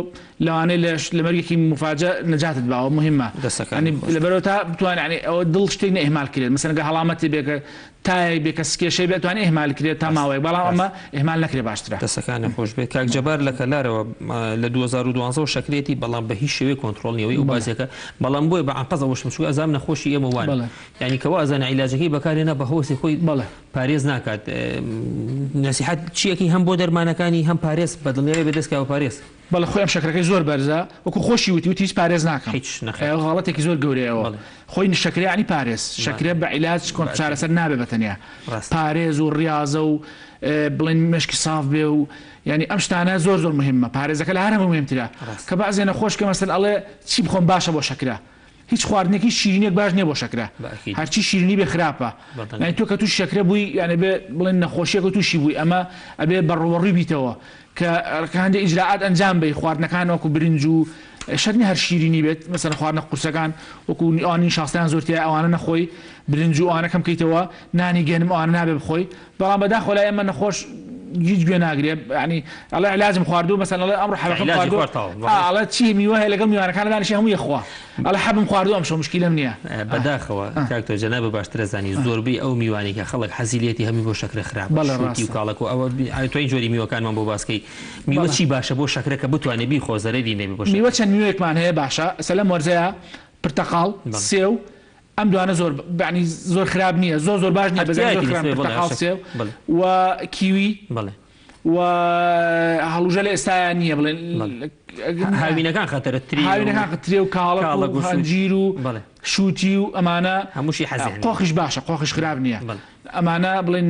[SPEAKER 2] لەوانەیە لە مەرگێکی مفاجە نەجاتت باوە مهمە لەبەرەوە تا بتوانێت ینی ئەوە دڵ شتێک ئێهمال کرێت مثلا گە هەڵامەتی بێکە تای بێکە سکێشەی بێت توانێت ئێهمال کرێت تا ماوەیە بەڵام ئەمە ئێهمال نەکرێ باشترە
[SPEAKER 1] دەسەکانە خۆش بێت کاک جەبار لە کەلارەوە لە 2012 شەکرێتی بەڵام بە هیچ شێوەیە کۆنتترۆڵنیەوەی و بازیەکە بەڵام بۆی بە ئەنقەزەوەشم چوو ئەزام نەخۆشی ئێمە وان ینی کەوا ئەزانە عیلاجەکەی بەکارێنە بە هۆسی خۆی پارێز ناکات نەسیحەت چیەکی هەم بۆ دەرمانەکانی هەم پارێز بە دڵنیاوی بەدەستکەوە پارێز
[SPEAKER 2] بەڵێ خۆی ئەم شەکرەکەی زۆر بەرزە وەکو خۆشی وتی هیچ پارێز ناکەم غاڵەتێکی زۆر گەورەیەوە خۆی شەکرە ینی پارێز شەکرە بە عیلاج چارەسەر نابێ بەتەنیا پارێز و ڕاضە و بڵین مشکی ساف بێ و ینی ئەم شتانە زۆر مهمە پارێزەکە لە هەرمە مهمترە کە بەعزێ نەخۆش کە مەسەل ئەڵێ چی بخۆم باشە بۆ شەکرە هیچ خواردنێکی شیرینێک باش نییە بۆ شەکرە هەرچی شیرینی بێ خراپە ینی تۆ کە تو شەکرە بووی یانە بێ بڵێن نەخۆشیەکە تووشی بووی ئەمە ئەبێ بەڕوەڕووی بیتەوە کە هەندێک ئیجراعات ئەنجام بێ خواردنەکان وەکو برنج و شەرنی هەر شیرینی بێت مەسەن خواردنە قورسەکان وەکو ئەوانی شاستیان زۆرتیا ئەوانە نەخۆی برنج و ئەوانەکەم کەیتەوە نانی گەنم ئەوانە نابێ بخۆی بەڵام بەداخۆ لای ئەمە نەخۆش هیچ گوێ ناگرێت ینی ئەڵێ علاجم خواردو مەسەن ئەڵێ ئەمڕۆ حەبەکەم خواردو ئەڵێ چی میوە هەیە لەگەڵ میوانەکانە دانیشی هەموو یەخوا ئەڵێ حەبم خواردو ئەمشەو مشکلەم نییە
[SPEAKER 1] بەداخەوە کاکتۆر جەنابە باشترە زانی زۆربەی ئەو میوانی کە خەڵک حەزیلێتی هەمی بۆ شەکرە خراپ شوتی و کاڵک و ئەوە توی جۆری میوەکانمان بۆ باسکەی میوە چی باشە بۆ شەکرەکە بتوانێت بیخۆ زەرەری نەبێ بۆ
[SPEAKER 2] میوە چەند میوەیەکمان هەیە باشە سەلەم وەرزەیە پرتەقاڵ سێو ئەم دوانە زۆر خراپ نییە زۆر باش نییە بەزای زۆر خراپ پرتەقاڵ سێو و کیوی و هەڵوژە لە ئێستا نییە بڵێن
[SPEAKER 1] هاوینەکان خەتەرەتری
[SPEAKER 2] هاوینەکان خەترێ و کاڵک و خەنجیر و شووتی و ئەمانە
[SPEAKER 1] هەمووشی حەزیان
[SPEAKER 2] قۆخش باشە قۆخش خراپ نییە ئەمانە بڵێن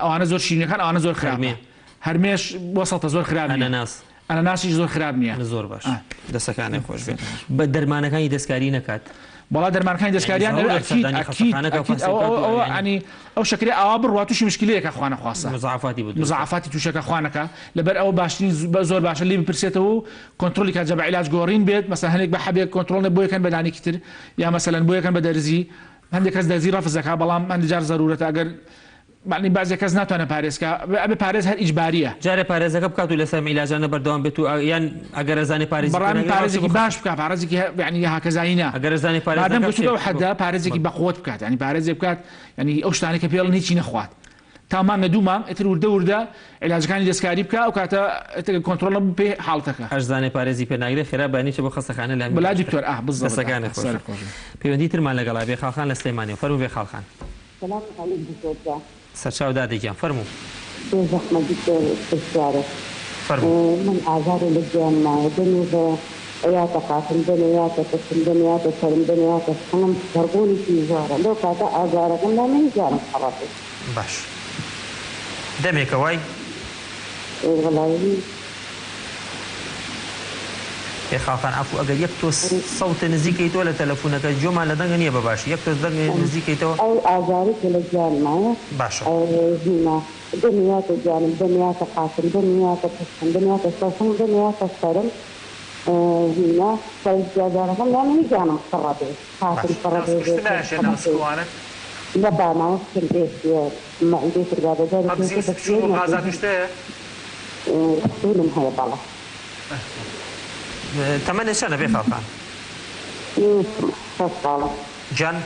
[SPEAKER 2] ئەوانە زۆر شیرینەکان ئەوانە زۆر خراپە هەرمێش وەسەڵتە زۆر خراپ ئەناناسیش زۆر خراپ نییە
[SPEAKER 1] زۆر باش دەستەکانی خۆش بێت بە دەرمانەکانی دەستکاری نەکات
[SPEAKER 2] بەڵا دەرمانەکانی دەستکاریان ئەو شکری ئاوا بڕوا تووشی مشکلەیەکە خوانە خواستە مزعفاتی تووشەکە خوانەکە لەبەر ئەوە باشترین زۆر باشە لی بپرسێتەوە و کۆنتترۆلی کات جەبە عیلاج گۆڕین بێت مەسەڵەن هەندێک بە حەبێک کۆنتترۆلە بۆ یەکەن بەدانێکی تر یا مەسەڵەن بۆ یەکەن بە دەرزی هەندێک کەس دەرزی ڕەفزەکە بەڵام هەندێک جار زەرورەتە ئەگەر معنی بعضی کەس ناتوانێت پارێزکە ئەبێ پارێز هەر ئیجباریە
[SPEAKER 1] جارێ پارێزەکە بکات و لەسەر عیلاجانە بەردەوام بێت و یان ئەگەر ئەزانێ
[SPEAKER 2] پارێزێکی باش بکات پارێزێکی یعنی هاکەزایی نە
[SPEAKER 1] ئەگەر ئەزانێ
[SPEAKER 2] پارێزەکە حەدا پارێزێکی بەخۆت بکات ینی پارێزێک بکات ینی ئەو شتانێک کە پێڵن هیچی نەخوات تامان نەدوومان ئتر وردە عیلاجەکانی دەستکاری بکە ئەو کاتە کۆنتترۆلە پێ حاڵتەکە
[SPEAKER 1] هەرزانێ پارێزی پێناگرێت خێرا بانیچە بۆ خەستەخانە لە
[SPEAKER 2] بەلا دکتۆر
[SPEAKER 1] دەستەکانی پەیوەندی ترمان لەگەڵا بێ خاڵخان لە سلێمانی فەرموو بێ خاڵخان سەرچاو دادێکیان فەرموو
[SPEAKER 9] من ئازاری لە گیانمایە دەنێ ئەیاتە قاتم دەنێیاتە پسم دەنێیاتە سەرم دەنێیاتە سەنم سەربوونیی زۆرە لەو کاتە ئازارەکەم لا نەیزانم خەڵەتی
[SPEAKER 1] باش دەمێکە وای
[SPEAKER 9] وەڵاهی
[SPEAKER 1] خاڵخان ئەفو ئەگەر یەک تۆ سەوتە نزیکەیتەوە لە تەلەفۆنەکە جۆمان لە دەنگە نییە بەباش یەک تۆ دەنگ نزیکەیتەوە
[SPEAKER 9] ئەو ئازاری کە لە گیانمایە
[SPEAKER 1] باشە
[SPEAKER 9] هینا دنیاتە جانم دنیاتە قاتم دنیاتە پسم دنیاتە سەسم دنیاتە سەرم هینا سەرجازارەکەم لا نەیزانم خەڵەتی قاتم خەڵەتی لە باناوەستم پێشیە مەعیدەی فرگادەدارم هەیە بەڵە
[SPEAKER 1] تەمەنێ چەندە بێ خاڵخان جان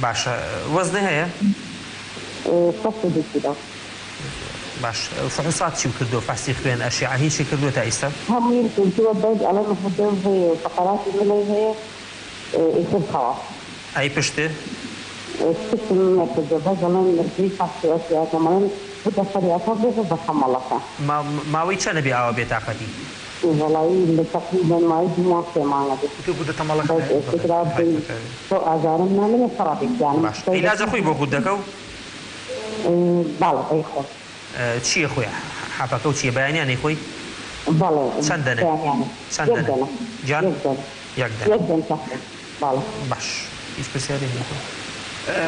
[SPEAKER 1] باشە وەزنی هەیە باش فحوسات چی کردو فحسی خوێن ئەشیعە هیچی کردووە تا ئێستا
[SPEAKER 9] هەمووی کردووە بەس ئەڵێ مەخدەم هەیە فقراتی ملەی هەیە ئیتر خەوا
[SPEAKER 1] ئەی پشتێ
[SPEAKER 9] پشتم نەکردووە بەس ئەڵێن نەرجی فحسی ئەشیعەکەمەڵێن بودە فەریاتە بێتە بە خەمەڵەکە
[SPEAKER 1] ماوەی چەندە بێ ئاوا بێتاقەتی
[SPEAKER 9] والله تقريبا ما يجي موافق معنا
[SPEAKER 1] تو بده تملك
[SPEAKER 9] تو ازارم نامه خرابي يعني
[SPEAKER 1] علاج اخوي بو خدكو
[SPEAKER 9] بالا اي خو
[SPEAKER 1] شي اخويا حفاكو شي بياني انا اخوي
[SPEAKER 9] بالا
[SPEAKER 1] سندنا جان
[SPEAKER 9] يقدر صح بالا
[SPEAKER 1] باش ايش بسياري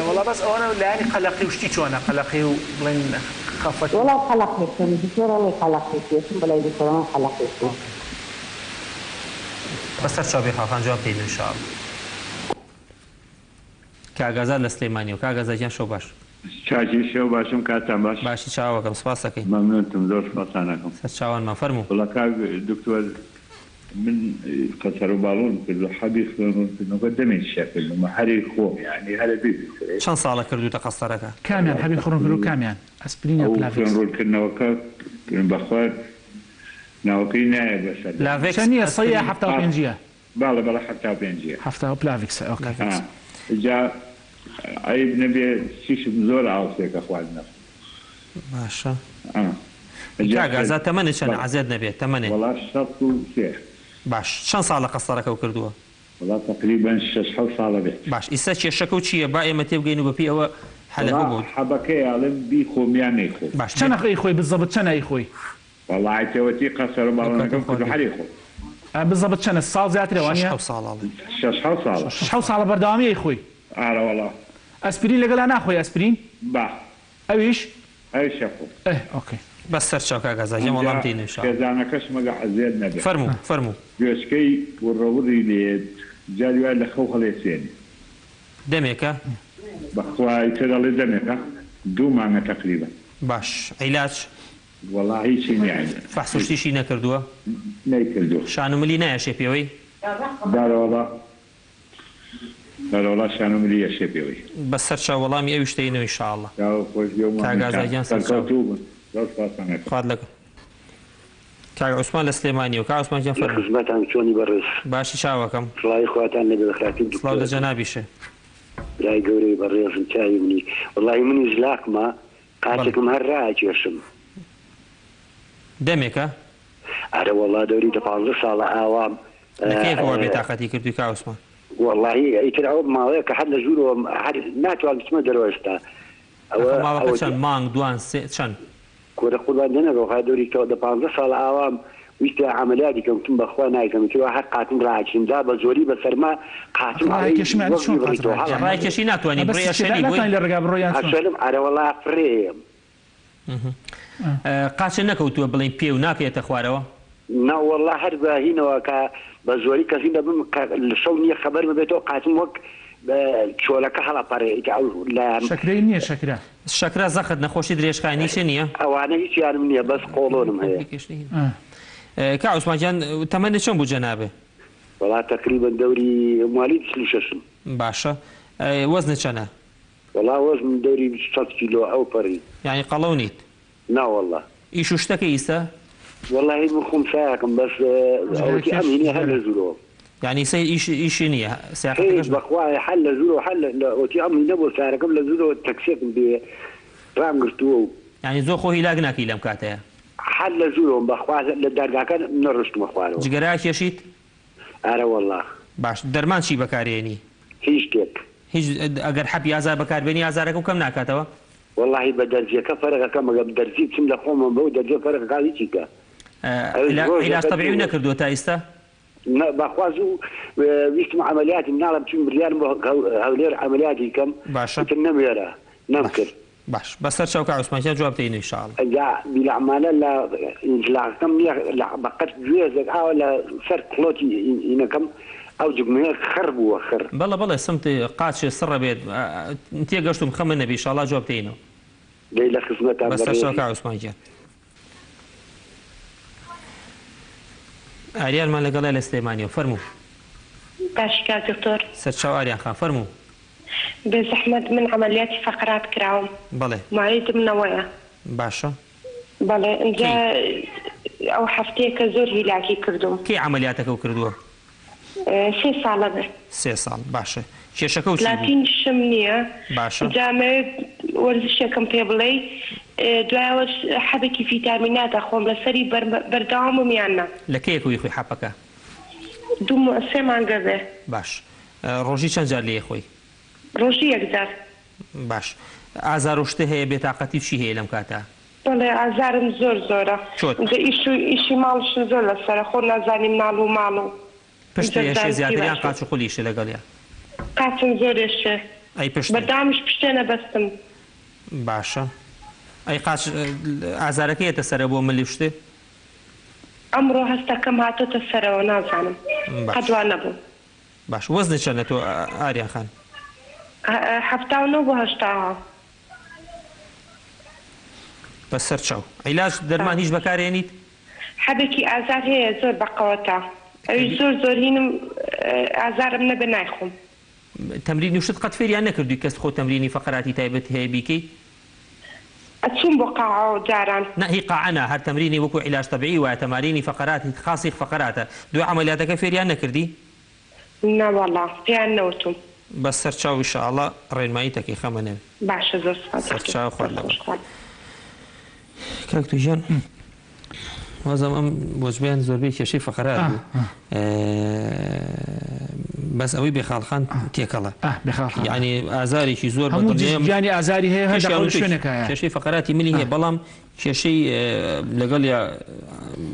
[SPEAKER 2] والله بس انا يعني قلقي وشتي شو انا قلقي وبلين خفت
[SPEAKER 9] ولا قلقي كان دكتور ولا قلقي شو بلا دكتور ما قلقي
[SPEAKER 1] بس ترشابي خافان جواب تيد ان شاء الله كاغازات لسليماني وكاغازات شو باش
[SPEAKER 7] چاکی شو باشم کاتم باش
[SPEAKER 1] باشی چاوەکەم سپاس دەکەین
[SPEAKER 7] مەمنونتم زۆر سپاسانەکەم
[SPEAKER 1] سەر چاوانمان فەرموو
[SPEAKER 7] وڵا کاک دکتۆر من قەسەر و باڵۆن کرد و حەبی خوێنڕۆنکردنەوەکە دەمێت شێکردنەوە هەری خۆم یعنی هەرە
[SPEAKER 1] چەند ساڵە کردوتە قەستەرەکە
[SPEAKER 2] کامیان حەبی خوێنڕۆنکردن و کامیان ئەسپرینە پلاڤیکس
[SPEAKER 7] خوێنڕۆنکردنەوەکە بەخوا ناوەکەی نایە بەسەر
[SPEAKER 2] لاڤێکس نییە سەیە 75
[SPEAKER 7] باڵە بەڵە 75
[SPEAKER 2] هەفتە پلاڤیکس
[SPEAKER 7] جا عیب نەبێ چیشم زۆر ئاوسێکە خواردنە
[SPEAKER 1] باشە کاگازات تەمەنی چەند عەزیەت نەبێت تەمەنێ
[SPEAKER 7] وەڵا 63
[SPEAKER 1] باش چەند ساڵە قەستەرەکە کردووە
[SPEAKER 7] وڵا تقریبا 6 ساڵە بێت
[SPEAKER 1] باش ئیستا کێشەکە و چییە با ئێمە تێبگەین و بەپی ئەوە حەلەکە بوو
[SPEAKER 7] حەبەکەی ئاڵم بی خۆمیان نەیخۆ
[SPEAKER 2] باش چەند ئەخۆی خۆی بزەبت چەند ئەیخۆی
[SPEAKER 7] وەڵا عیتەوەتی قەسەر و باڵۆنەکەم کرد و هەری خۆ
[SPEAKER 2] بزەبت چەندە ساڵ زیاترە وانە 6 ساڵە بەردەوامی ئەیخۆی
[SPEAKER 7] ئارە وەڵا
[SPEAKER 2] ئەسپرین لەگەڵا ناخۆی ئەسپرین
[SPEAKER 7] با
[SPEAKER 2] ئەویش
[SPEAKER 7] ئەویشەخۆ
[SPEAKER 2] ئۆکەی
[SPEAKER 1] بەس سەر چاو کاگازات جێ وەڵام تێنێ
[SPEAKER 7] خێزانەکەش مەگە عەزیەت نەبێت
[SPEAKER 1] فەرموو
[SPEAKER 7] گوێچکەی وڕەوڕی لێت جاری وای لە خەو هەڵێسێنی
[SPEAKER 1] دەمێکە
[SPEAKER 7] بەخوای تێ دەڵێ دەمێکە 2 مانگە تقریبا
[SPEAKER 1] باش عیلاج
[SPEAKER 7] وەڵا هیچی نییە
[SPEAKER 1] فەحسوشتیشی نەکردووە
[SPEAKER 7] نەیکردووە
[SPEAKER 1] شانوملی نایەشێ پێوەی
[SPEAKER 7] دارەوەڵا شانوملی یەشێ پێوەی
[SPEAKER 1] بەس سەر چاو وەڵامی ئەوی شتەینەوە ئینشاءڵڵا کاگازاگیان خوارد لەگەڵ کاگ عوسمان لە سلێمانیەوە کاگ عوسمان گیان فەرموو
[SPEAKER 10] خزمەتان چۆنی بەڕێز
[SPEAKER 1] باشی چاوەکەم
[SPEAKER 10] سڵاوی خواتان لەبێ بەخراتی
[SPEAKER 1] سڵاو لە جەنابیشە
[SPEAKER 10] برای گەورەی بەڕێزم چاوی منی وەڵاهی منی ژلاکمە قاتێکم هەر ڕاکێشم
[SPEAKER 1] دەمێکە
[SPEAKER 10] ئەرە وەڵا دەوری 15 ساڵە ئاوام
[SPEAKER 1] لەکێکەوە بێتاقەتی کردووی کاوسمان
[SPEAKER 10] والله ئیتر ئەو ماڵەیە کە هەر لە ژوورەوە ناتوان بچمە دەرەوە ئێستا
[SPEAKER 1] ماڵەکە چەند مانگ دوان چەند
[SPEAKER 10] کۆرە قوربان دەنەڕۆ دووری 15 ساڵ ئاوام ویستە عملیاتی کەمتم بەخوا نایکەم ترەوە هەر قاتم ڕاکیمدا بە زۆری بە سەرما قاتم
[SPEAKER 1] ڕایکێشی ناتوانانی بڕێ شەنی
[SPEAKER 2] لە ڕێگا بڕۆیان
[SPEAKER 10] ئەشێلم ئەرە وەڵا فرێم
[SPEAKER 1] قاچە نەکەوتووە بڵین پێ و ناکەێتە خوارەوە
[SPEAKER 10] ناوەڵا هەر بەهینەوە کە بە زۆری کەسی دەبم لە شەو نییە خەبەر ببێتەوە قاتم وەک چۆلەکە هەڵەپەڕێ
[SPEAKER 2] شەکرەی نییە شەکرە
[SPEAKER 1] شەکرە زەخت نەخۆشی درێژخانی چ نییە
[SPEAKER 10] ئەوانە هیچ یارم نییە بەس قۆڵۆنم هەیە
[SPEAKER 1] کا عوسمانجان تەمەنە چۆن بوو جەنابێ
[SPEAKER 10] وڵا تقریبا دەوری مالی 26
[SPEAKER 1] باشە وەزنە چەنە
[SPEAKER 10] وڵا وەزن دەوری 100 کیلۆ ئەو پەڕی
[SPEAKER 1] یعنی قەڵەونیت
[SPEAKER 10] ناوەڵا
[SPEAKER 1] ئیش و شتەکە ئیستا
[SPEAKER 10] والله من خم ساكم بس أوتي أمني هلا زورو
[SPEAKER 1] يعني إيش نية
[SPEAKER 10] ساكم بخواي حل زورو حل أوتي أمني نبو ساكم لزورو تكسير ب رامرتو
[SPEAKER 1] يعني زو خوي لاقنا كي لم كاتها
[SPEAKER 10] حل زورو بخواي للدرجة كان نرشت مخوارو
[SPEAKER 1] جراك يشيت
[SPEAKER 10] أنا والله
[SPEAKER 1] باش درمان شي بكاريني
[SPEAKER 10] هيج كيك
[SPEAKER 1] هيج أجر حب يازار بكار بيني يازارك وكم ناكاتوا
[SPEAKER 10] والله بدرجة كفرق كم بدرجة تسمى لخوم بو درجة فرق قاعد يشيكا
[SPEAKER 1] علاج طبيعي نكردو تايستا
[SPEAKER 10] لا بخوازو ويستمع عمليات من نعلم شو مليار هولير عملياتي كم
[SPEAKER 1] باشا
[SPEAKER 10] النميرة نمكر
[SPEAKER 1] باش بس شوكا عثمان جواب تيني ان شاء الله
[SPEAKER 10] جا بالعمالة لا كم لا بقت جوازك ولا فرق كلوتي هنا كم او جمهور خرب وخر
[SPEAKER 1] بالله سمت قاتش السر بيد انت قشتم مخمن النبي ان شاء الله جواب تينو
[SPEAKER 10] ليلة خدمتها
[SPEAKER 1] بس شوكا عثمان جان آريان ما لقى له سليمانيو فرمو
[SPEAKER 11] باشكا دكتور
[SPEAKER 1] ستشاو آريان خان فرمو
[SPEAKER 11] بزحمة من عمليات فقرات كراوم
[SPEAKER 1] بله
[SPEAKER 11] معيد من نوايا
[SPEAKER 1] باشا
[SPEAKER 11] بله انجا او حفتيك زور هلاكي كردوم
[SPEAKER 1] كي عملياتك وكردوها
[SPEAKER 11] 3 ساڵە بێ
[SPEAKER 1] 3 ساڵ باشە کێشەکە
[SPEAKER 11] لاتین شم نییە
[SPEAKER 1] باشە
[SPEAKER 11] جامێ وەرزشێکم پێ بڵێ دوایەوە حەبێکی ڤیتامیناتە خۆم لەسەری بەردەوام میاننا
[SPEAKER 1] لە کەیەکوی خۆی حەپەکە
[SPEAKER 11] 2-3 مانگە بێ
[SPEAKER 1] باش ڕۆژی چەند جار لێ خۆی
[SPEAKER 11] ڕۆژی 1 جار
[SPEAKER 1] باش ئازار و شتە هەیە بێتاقەتی چی هەیە لەم کاتە
[SPEAKER 11] بەڵێ ئازارم زۆرە ئیشی ماڵشم زۆر لەسەرە خۆ نازانیم ناڵ و ماڵ و
[SPEAKER 1] پشتی ئێشێ زیاتریان قاچ و خولیشە لەگەڵیان
[SPEAKER 11] قاچم زۆرێشە بەردامش پشتێ نەبەستم
[SPEAKER 1] باشە ئەی قاچ ئازارەکەیەتە سەرە بۆ ملی شتێ
[SPEAKER 11] ئەمڕۆ هەستەکەم هاتۆتە سەرەوە نازانم قەدوا نەبوو
[SPEAKER 1] باش وەزنە چەندە تۆ ئاریا خان
[SPEAKER 11] 79 بۆ 80
[SPEAKER 1] بەسەر چاو عیلاج دەرمان هیچ بەکارێنیت
[SPEAKER 11] حەبێکی ئازار هەیە زۆر بەقەوەتە ئەوی زۆر هینم ئازارم نەبێ نایخۆم
[SPEAKER 1] تەمرینی وشت قەت فێریان نەکردووی کەس خۆ تەمرینی فەقەراتی تایبەت هەیە بیکەی
[SPEAKER 11] ئەچووم بۆ قاعە جاران
[SPEAKER 1] هی قاعەنا هەر تەمرینی وەکو عیلاج طبیعی وایە تەمارینی فەقەراتی خاصی فەقەراتە دوای عەمەلیاتەکە فێریان نەکردی
[SPEAKER 11] نەوەڵا پێیان نەوتم
[SPEAKER 1] بەسەر چاو ئینشاءڵڵا ڕێنمایی تەکەی خەمە نەوێ
[SPEAKER 11] باشە زۆر
[SPEAKER 1] سەرچاو خوارد لەبەر کاک تووژیان وازم ئەم بۆچبیان زۆربەی کێشەی فەقەرات بوو بەس ئەوەی بێخاڵخان تێکەڵە یعنی ئازارێکی زۆر
[SPEAKER 2] بەدڵنیانی ئازاری هەیە
[SPEAKER 1] کێشەی فەقەراتی ملی هەیە بەڵام کێشەی لەگەڵ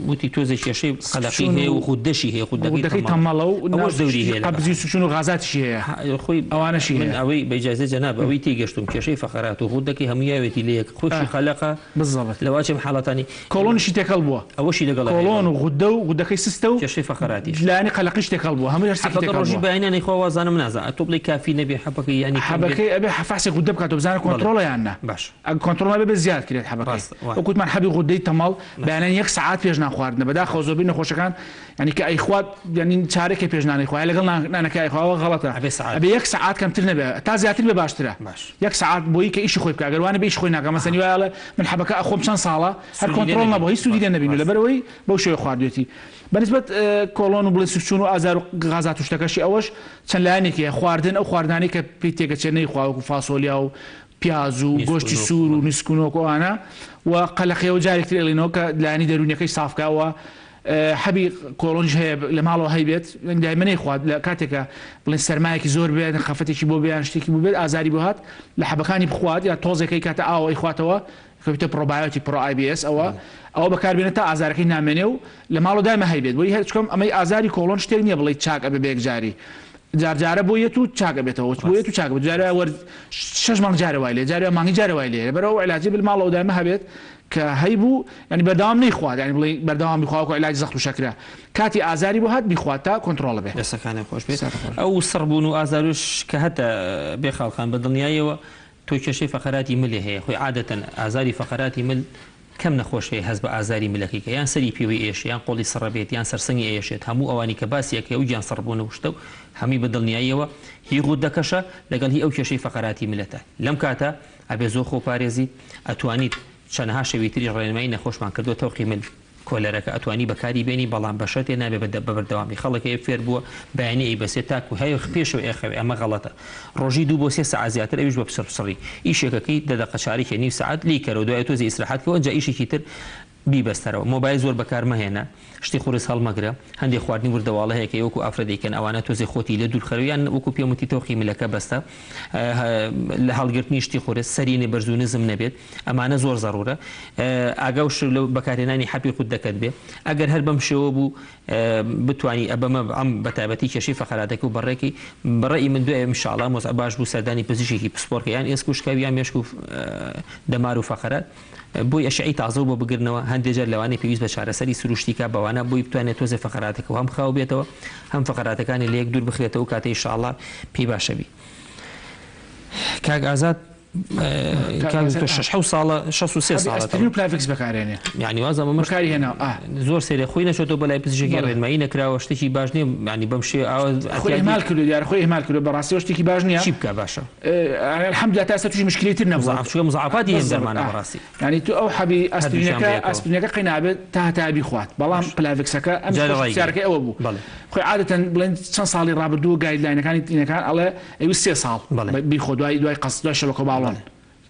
[SPEAKER 1] وتی تۆزە کێشەی قەلەقی هەیە و خوددەشی هەیە
[SPEAKER 2] خوددەکەی تەمەڵە و
[SPEAKER 1] زەوری هەیە
[SPEAKER 2] قەبزی سوچون و غازاتیشی هەیە
[SPEAKER 1] خۆی
[SPEAKER 2] ئەوانەشی
[SPEAKER 1] من ئەوەی بەیجازە جەناب ئەوەی تێگەشتم کێشەی فەقەرات و خوددەکەی هەموویاوێتی لە یەک خۆشی خەلەقە
[SPEAKER 2] بالضبط
[SPEAKER 1] لەواچم حاڵەتانی
[SPEAKER 2] کۆڵۆنیشی تێکەڵ بووە
[SPEAKER 1] ئەوەشی لەگەڵ
[SPEAKER 2] کۆڵۆن و غودە و غودەکەی سستە و
[SPEAKER 1] کێشەی فەقەراتی
[SPEAKER 2] لایەنی قەلەقیش تێکەڵ بووە هەموو
[SPEAKER 1] ڕۆژی بەیانەی خۆ وازانم نازانم تۆ بڵێ کافی نەبێ حەبەکەی ینی
[SPEAKER 2] حەبەکەی ئەبێ حەفاسی غودە بکاتەوە بزانە کۆنتڕۆڵە یاننا
[SPEAKER 1] باش
[SPEAKER 2] ئەگە کۆنتڕۆڵ بێ زیاد کرێت حەبەکەی وەکوتمان حەبی غودەی تەمەڵ بەیانەن 1 ساعات پێش ناخواردنە بەداخەوە زۆربەی نەخۆشەکان ینی کە ئەیخوات ینی چارێکی پێش نانەیخوای لەگەڵ نانەکە ئەیخواوە غەڵەتە ئەبێ 1 ساعات کەمتر نەبێ تا زیاتر بێ باشترە 1 ساعات بۆی کە ئیشی خۆی بکە ئەگەروانە بە ئیش خۆی ناکە مەسەنی وایە من حەبەکە ئەخۆم چەند ساڵە هەر کۆنتڕۆڵ نەبوو هیچ سوودی نەبینی لەبەرەوەی بەو شێوەیە خواردوێتی بەنسبەت کۆڵۆن و بڵێ سوچون و ئازار و غازات و شتەکەشی ئەوەش چەند لایەنێکی خواردن ئەو خواردانی کە پێی تێگەچێت نەیخوا وەکو فاسۆلیا و پیاز و گۆشتی سوور و نسکونۆکۆوانە و قەلەقێ و جارێکتر ئێڵینەوە کە لایانی دەرونیەکەی سافکاوە حەبی کۆڵۆنج هەیە لە ماڵەوە هەیبێت دایمەنەی خوارد لە کاتێکە بڵێن سەرمایەکی زۆر بێت خەفەتێکی بۆ بیان شتێکی بوو بێت ئازاری بۆ هات لە حەبەکانی بخوات یا تۆزەکەی کاتە ئاوەی خواتەوە کەوتە پرۆبایۆتی پرۆ IBS ئەوە بەکاربێنێت تا ئازارەکەی نامێنێ و لە ماڵەوە دایمە هەیبێت بۆی هەر چکەم ئەمەی ئازاری کۆڵۆن شتێک نییە بڵێ چاک ئەبێ بەیەک جاری جارجارە بۆ یەت و چاک بێتەوە بۆ یەت و چاک جارە 6 مانگ جارە وای لێ جارە مانگی جارە وای لێ بەرەوە علاجی بالماڵەوە دایمە هەبێت کە هەیبوو ینی بەردەوام نەیخوات ینی بڵێ بەردەوام بیخواوە علاج زەخت و شەکرە کاتی ئازاری بۆ هات بیخوات تا کۆنتترۆڵە بێت
[SPEAKER 1] دەسەکانی خۆش بێت ئەو سڕبوون و ئازاروش کە هەتە بێخاڵخان بە دڵنیایەوە تۆ کێشەی فەقەراتی ملێ هەیە خۆی عادەتەن ئازاری فەقەراتی مل کەم نەخۆشەیە هەز بە ئازاری ملەکەیکە یان سەری پێوەی ئێش یان قۆڵی سڕەبێت یان سەرسەنگی ئێشێت هەموو ئەوانی کە باسیەکە و گیان سڕبوون و شتە و هەمی بە دڵنیاییەوە هی ڕوود دەکەشە لەگەڵ هی ئەو کێشەی فەقەراتی ملەتە لەم کاتە ئەبێ زۆر خۆپارێزی ئەتوانیت چەندها شەوی تری ڕێنمایی نەخۆشمان کردووە تەوقی مل کۆلەرەکە ئەتوانی بەکاری بێنی بەڵام بەشەتێ نابێ بە بەردەوامی خەڵکی فێر بووە بەیانی ئەی بەسێت تاکو هەیە پێشەوە ئێخەوێ ئەمە غەڵەتە ڕۆژی 2 بۆ 3 سەعات زیاتر ئەویش بە پسڕی ئیشێکەکەی دەدەقە چارێکی نیو سەعات لی کەرەوە دوای تۆزی ئیسراحەتکەوە جا ئیشێکی تر بیبەستەرەوە مۆبایل زۆر بەکارمەهێنە شتی خورس هەڵمەگرە هەندێک خواردنی وردەواڵە هەیە کە وەکو ئافرەدەیکەن ئەوانە تۆزی خۆتی لە دوورخەرویان وەکو پێموتی تۆخی ملەکە بەستە لە هەڵگرتنی شتی خورس سەرینی بەرزوو نزم نەبێت ئەمانە زۆر زەڕورە ئاگاوش لە بەکارهێنانی حەپی خود دەکەت بێ ئەگەر هەر بەم شێوە بوو بتوانی ئەبەمە ئەم بەتابەتی کێشەی فەقەراتەکە و بەڕێکی بەڕێی من دوێ ئینشاءڵڵا مۆز باش بوو سەردانی پزیشکی پسپۆرکە یان ئێسکوشکاوی یان مێشک و دەمار و فەقەرات بۆی ئەشعی تازە بۆ بگرنەوە هەندێک جار لەوانەیە پێویست بە چارەسەری سروشتیکە بەوانە بۆی بتوانێت تۆزێ فەقەراتەکە و هەم خاو بێتەوە هەم فەقەراتەکانی لە یەک دوور بخرێتەوە کاتەی ئینشاءڵڵا پێی باشەبی کاک ئازاد 6 ساڵە 63 ساڵە
[SPEAKER 2] پلافکس بەکارێنێ
[SPEAKER 1] یعنی وازە مەشکاری هێنا زۆر سێرە خۆی نەچێتەوە بەلای پزیشکی ڕێنمایی نەکراوە شتێکی باش نییە ینی بەم شێ
[SPEAKER 2] ئەمال کردو دیار خۆی هێمال کردو بەڕاستی شتێکی باش نییە
[SPEAKER 1] چی بکە باشە
[SPEAKER 2] الحەمدلله تا ئێستا تووشی مشکلێتر نەبووە
[SPEAKER 1] چوە مزعافاتی هێن دەرمانە بەڕاستی
[SPEAKER 2] ینی تو ئەو حەبی ئەسپرینەکە قەینابێت تا تابی خوات بەڵام پلافکسەکە ئەم سیارەکەی ئەوە بوو خۆی عادەتەن بڵێن چەند ساڵی ڕابردوو گایدلاینەکانی تینەکان ئەڵێ ئەوی 3 ساڵ بیخۆ دوای قەست دوای شەبەکە باڵۆن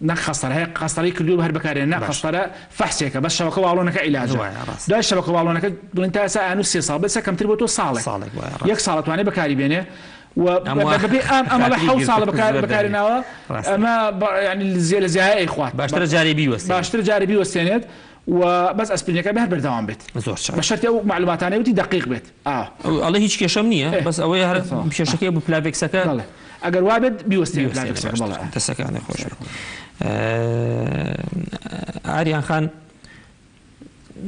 [SPEAKER 2] نەخەستەر هەیە قەستەری کردو هەر بەکارێن نەخەستەرە فەحسێکە بەس شەبەکە باڵۆنەکە عیلاجە دوای شەبەکە باڵۆنەکە بڵێن تا ئێستا ئەنوو 3 ساڵ بێت کەمتر بۆ تۆ ساڵێک 1 ساڵ توانێت بەکاری بێنێ و بەبێ ئەمە لە 7 ساڵ بەکارێناوە ئەمە ینی لە زیایە خوات
[SPEAKER 1] باشترە جارێ بیوەستێنێت
[SPEAKER 2] باشترە جارێ بیوەستێنێت و بەس ئەسپرینەکە بە هەر بەردەوام بێت
[SPEAKER 1] بە
[SPEAKER 2] شەرتی ئەو معلوماتانەی وتی دقیق بێت
[SPEAKER 1] ئەڵێ هیچ کێشەم نییە بەس ئەوەی هەر کێشەکەی بوو پلافکسەکە
[SPEAKER 2] ئەگەر وابێت بیوەستێنێت
[SPEAKER 1] دەسەکانی خۆش ئاریان خان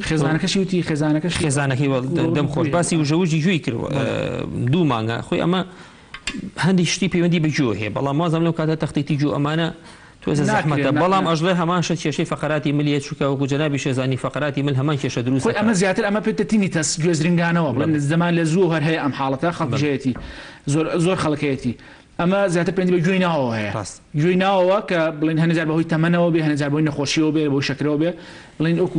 [SPEAKER 2] خێزانەکەشی وتی
[SPEAKER 1] خێزانەکەی دەم خۆش باسی وژەوژی گوێی کرد 2 مانگە خۆی ئەمە هەندی شتی پەیوەندی بە جۆ هەیە بەڵام وازم لەو کاتە تەختێتی جو ئەمانە تۆزە زەحمەتە بەڵام ئەژڵێ هەمان شت کێشەی فەقەراتی ملیە چووکە وەکو جەنابی شێزانی فەقەراتی مل هەمان کێشە دروست
[SPEAKER 2] ئەمە زیاتر ئەمە پێتە تینیتەس گوێزرینگانەوە بڵێن زەمان لە زوو هەر هەیە ئەم حاڵەتە خەڵکیەتی زۆر خەڵکەیەتی ئەمە زیاتر پێندی بە گوێی ناوەوە هەیە گوێی ناوەوە کە بڵێن هەنجار بەهۆی تەمەنەوە بێ هەنجار بۆی نەخۆشیەوە بێ بۆ شەکرەوە بێ بڵێن ئەوکو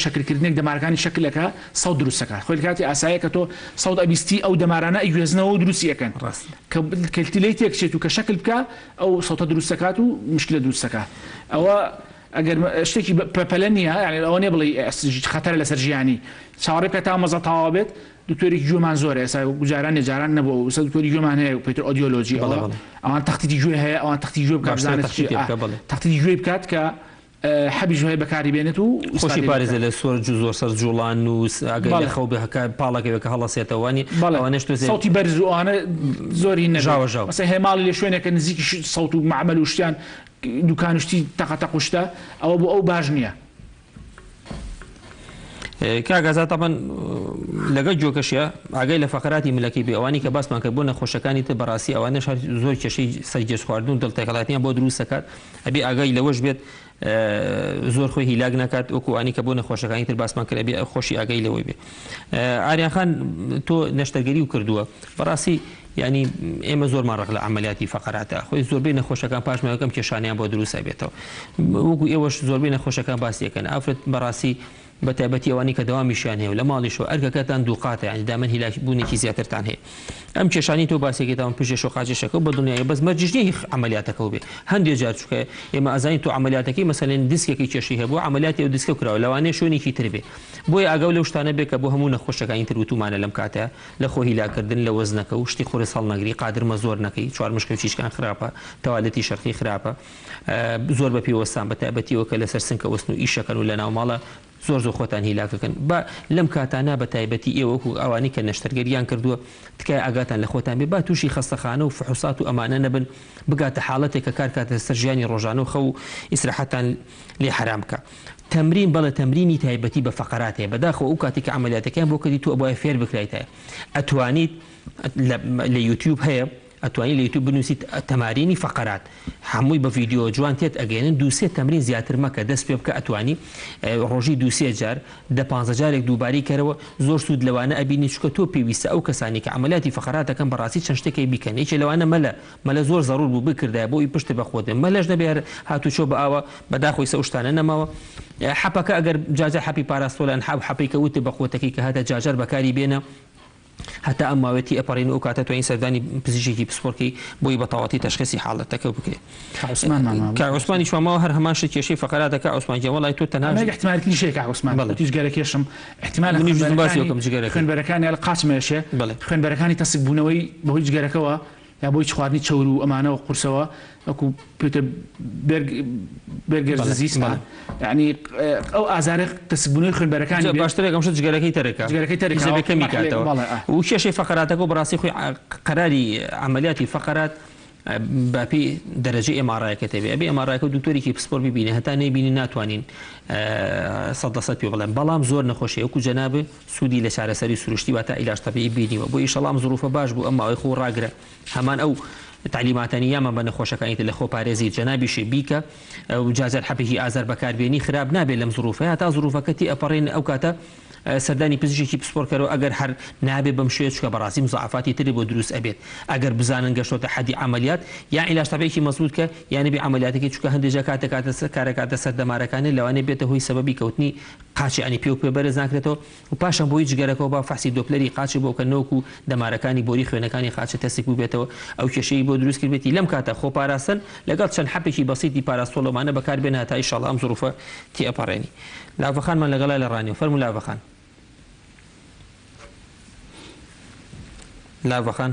[SPEAKER 2] شەکرکردنێک دەمارەکانی شەکلەکە سەود دروستەکە خۆی کاتی ئاسایە کە تۆ سەود ئەبیستی ئەو دەمارانە ئەیگوێزنەوە و دروستی ئەەکەن کە کەلتیلەی تێکچێت و کە شەکل بکە ئەو سەوتە دروستەکات و مشکلە دروستەکە ئەوە ئەگەر شتێکی پەپەلە نییە یعنی ئەوە نێ بڵێ خەتەرە لەسەر ژیانی چاوەڕێ بکە تا مەزە تاوا بێت دکتۆرێکی گوێمان زۆر ئێستا گوجاران نێجاران نەبووە وسە دکتۆری گوێمان هەیە پێتر ئۆدیۆلۆجی ئەوان تەختێتی گوێ هەیە ئەوان تەختی گوێ بکات تەختی گوێ بکات کە حەبی ژوهەیە بەکاری بێنێت و
[SPEAKER 1] خۆشی پارێزە لە سۆر زۆر سەر جوڵان و ئەگەر خەو بەکار پاڵەکەوێکە هەڵەسێتەوەنی ئەوانەش
[SPEAKER 2] سەوتی بەرز و ئەوانە زۆری نەژاوەژاو مەسە هێماڵی لە شوێنێکە نزیکی سەوت و معمەل و شتیان دوکانشتی تەقەتە قوشتە ئەوە بۆ ئەو باش نییە
[SPEAKER 1] کاگازات تاپەن لەگەڵ جۆکەشیە ئاگای لە فەقەراتی ملەکەی بێ ئەوانی کە باسمان کرد بۆ نەخۆشەکانی تر بەڕاستی ئەوانەش زۆر کێشەی سەرگێش خواردن و دڵتێکەڵاتیان بۆ دروست دەکات ئەبێ ئاگای لەوەش بێت زۆر خۆی هیلاک نکات وەکوانی کە بۆ نەخۆشەکانی تر باسمان کرد بێ خۆشی ئاگای لەوەی بێ ئاریان خان تۆ نەشتەرگەری و کردووە بەڕاستی ینی ئێمە زۆرمان ڕق لە عملیاتی فەقەراتە خۆی زۆربەی نەخۆشەکان پاشمەوەکەم کێشانیان بۆ دروستە بێتەوە وەکو ئێوەش زۆربەی نەخۆشەکان باسیەکەن ئافرەت بەڕاستی بە تایبەتی ئەوانی کە داوامیشیان هەیە و لە ماڵیشەوە ئەرکەکەتان دووقاتە ینی دامن هیلاک بوونێکی زیاترتان هەیە ئەم کێشانی تۆ باسێکێتەوە پێشێش و قاچێشەکە بە دنیای بەس مەرجژنی عملیاتەکە بێ هەندێک جار چکە ئێمە ئەزانین تۆ عملیاتەکەی مەسەلەن دیسکێکی کێشی هەبوو عملیاتی ئەو دیسکە کراوە لەوانەیە شوێنێکی تر بێ بۆیە ئەگەو لەو شتانە بێ کە بۆ هەموو نەخۆشەکانی تر وتومانە لەم کاتە لە خۆ هیلاکردن لە وەزنەکە و شتی خۆرە ساڵ نەگری قادرمە زۆر نەکەی چوار مشکل چیشکان خراپە تەوالەتی شەرقی خراپە زۆر بە پێوەستان بە تایبەتیەوە کە لەسەر سنکە وەستن و ئیشەکەن و لە ناو ماڵە زۆر خۆتان هیلاکەکەن بە لەم کاتانە بە تایبەتی ئێوەکو ئەوانی کە نەشتەرگەریان کردووە تکای ئاگاتان لە خۆتان بێ با تووشی خەستەخانە و فحوسات و ئەمانە نەبن بگاتە حاڵەتێک کە کار کاتە سەرژیانی ڕۆژانە و خە و ئیسراحەتان لێ حرام بکە تەمرین بەڵێ تەمرینی تایبەتی بە فەقەرات هەیە بەداخەوە ئەو کاتێک کە عملیاتەکەیان بۆ کردی تو ئەبووە فێر بکرایتەوە ئەتوانیت لە یوتیوب هەیە ئەتوانین لە یوتیوب بنووسیت تەمارینی فەقەرات هەمووی بە ڤیدیۆ جوان تێت ئەگەێنن دووسێ تەمرین زیاتر مەکە دەست پێ بکە ئەتوانی ڕۆژی دووسێ جار دە 15 جارێک دووباری کەرەوە زۆر سوود لەوانە ئەبینی چکە تۆ پێویستە ئەو کەسانی کە عملیاتی فەقەراتەکەن بەڕاستی چەند شتێکی بیکەن یەکێ لەوانە مەلە زۆر ضرور بوو بکردای بۆی پشت بەخۆت مەلەش نەبێ هاتوچۆ بە ئاوە بەداخۆی سە شتانە نەماوە حەپەکە ئەگەر جاجە حەپی پاراستۆلان حەپەی کەوتە بەخۆتەکەی کە هاتە جاجار بەکاری بێنە هەتا ئەم ماوەتی ئەپەڕین و کاتە توانین سەردانی پزیشکی پسپۆرتی بۆی بەتەواتی تەشخیصی حاڵەتەکە بکرێت کە عوسمانی شوامەوە هەر هەمان شت کێشەی فەقەراتەکە عوسمان جێ وەڵای تۆ تەنها
[SPEAKER 2] احتمالکی شێک عوسمان بەڵێ تیژگەرەکێشم احتمال خوێنبەرەکانی لە قاچمێشێ خوێنبەرەکانی تەسک بوونەوەی بەهۆی جگەرەکەەوە یا بۆی خواردنی چەور و ئەمانەوە قورسەوە وەکو پێتر بەرگەرزیستە ینی ئەو ئازارە تەسبوونەوەی خوێنبەرەکانی
[SPEAKER 1] باشترێک ئەم شت جگەرەکەی تەرەکەمی کاتەوە و کێشەی فەقەراتەکە و بەڕاستی خۆی قەراری عملیاتی فەقەرات باپی دەرەجەی ئێمارایەکە تێبێ ئەبێ ئێمارایەکە دوکتۆرێکی پسپۆر ببینێ هەتا نەیبینی ناتوانین 100% پێ بڵێن بەڵام زۆر نەخۆشی وەکو جەنابێ سوودی لە چارەسەری سروشتی واتە ئیلاج تەبیعی بینیوە بۆ ئیشەڵام زروفە باش بوو ئەم ماوەی خۆ ڕاگرە هەمان ئەو تعلیماتانی یامە بە نەخۆشەکانی لە خۆ پارێزی جەنابیشی بیکە و جاجار حەپێکی ئازار بەکاربێنی خراپ نابێت لەم زروفە تا زروفەکەتی ئەپەڕێن ئەو کاتە سەردانی پزیشکی پسپۆرکەرەوە ئەگەر هەر نابێ بەم شوێ چکە بەڕاستی مزعفاتی تری بۆ دروست ئەبێت ئەگەر بزانن گەشتۆتە حەدی عملیات یا عیلاج تەبیعی مەزبوط کە یانە بێ عملیاتێکی چکە هەندێک کارەکاتە سەردەمارەکانی لەوانەیە بێتە هۆی سەبەبی کەوتنی قاچی ئەنی پێ و پێ بەرز ناکرێتەوە و پاشان بۆی جگەرەکەەوە با فەحسی دۆپلەری قاچی بۆکە نۆک و دەمارەکانی بۆری خوێنەکانی قاچە تەستێک بووبێتەوە ئەو کێشەی بۆ دروست کردێتی لەم کاتە خۆ پاراستن لەگەڵ چەند حەپێکی بەسیتی پاراستۆڵەمانە بەکاربێنە هەتا ئیشەڵڵا ئەم زروفە تێ ئەپەڕێنی لاڤەخانمان لەگەڵا لە ڕانیەوە فەرموو لاڤەخان لاڤەخان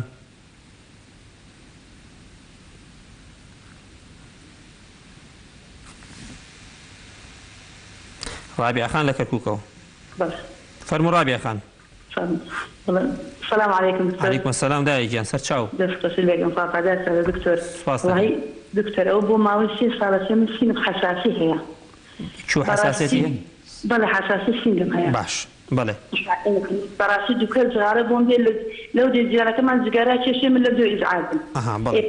[SPEAKER 1] رابعة خان لك الكوكو فرموا رابعة خان
[SPEAKER 3] السلام عليكم دكتور.
[SPEAKER 1] عليكم السلام داعي جان سر تشاو
[SPEAKER 3] دكتور دكتور أبو ماوشي صارت يمشي بحساسية
[SPEAKER 1] شو حساسية؟
[SPEAKER 3] بلا حساسية هي
[SPEAKER 1] باش بله
[SPEAKER 3] براسي دكتور زغارة بومبي لو دي زيارة كمان زغارة شيء من لبدو إزعاج
[SPEAKER 1] بله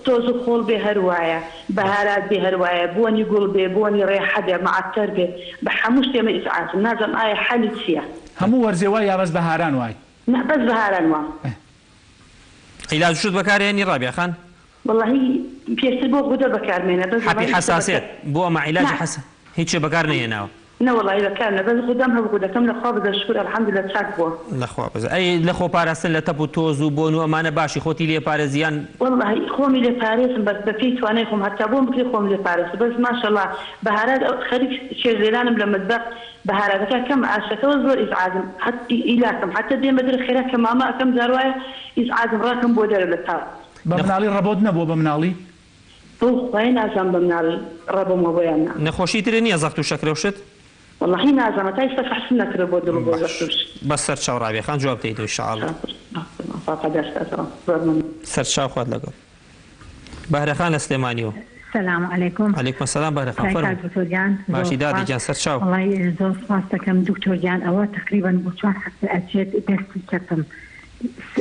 [SPEAKER 3] توزو خول بهرواية بهارات بهرواية بوني يقول بي بوني ريحة مع التربية بحموش تيما إزعاج نازم آية حالة فيها
[SPEAKER 2] همو ورزواي يا بس بهاران واي
[SPEAKER 3] لا بس بهاران واي
[SPEAKER 1] علاج شو بكار يعني رابع خان
[SPEAKER 3] والله بيستبو غدا بكار مينا بس
[SPEAKER 1] حبي حساسيات بو مع علاج حساس هيك بكار نيناو
[SPEAKER 3] لا والله إذا كان بس قدامها بقول كم لخواب الشكر الحمد لله تشاكبوا
[SPEAKER 1] لخواب أي لخو بارسن لتبو توزو بونو أمانة باشي خوتي لي بارزيان
[SPEAKER 3] والله خومي لي باريس بس بفيت وأنا يخوم حتى بوم بكري خومي لي باريس بس ما شاء الله بهارات خريج شيء زيلان لما تبقى بهارات كم عاشت وزور إزعاجم حتى إلهكم حتى دي مدري خيرك ماما كم زاروايا إزعاجم راكم بودر للتاب
[SPEAKER 2] بمنالي ربودنا بو بمنالي
[SPEAKER 3] وين أزم بمنالي ربو مبويانا
[SPEAKER 1] نخوشي تريني أزغتو شكله وشت
[SPEAKER 3] والله هنا زعما تايسك حسنا كربو دلبو
[SPEAKER 1] بس سر شاو رابع خان جواب تيدو ان شاء الله سر شاو خد لقب بهر خان السليمانيو
[SPEAKER 4] السلام عليكم.
[SPEAKER 1] عليكم السلام بهر خان فرم
[SPEAKER 4] دكتور جان
[SPEAKER 1] ماشي دادي جان سر شاو
[SPEAKER 4] والله زوج فاستكم دكتور جان او تقريبا بوشوان حتى اجيت دستي كتم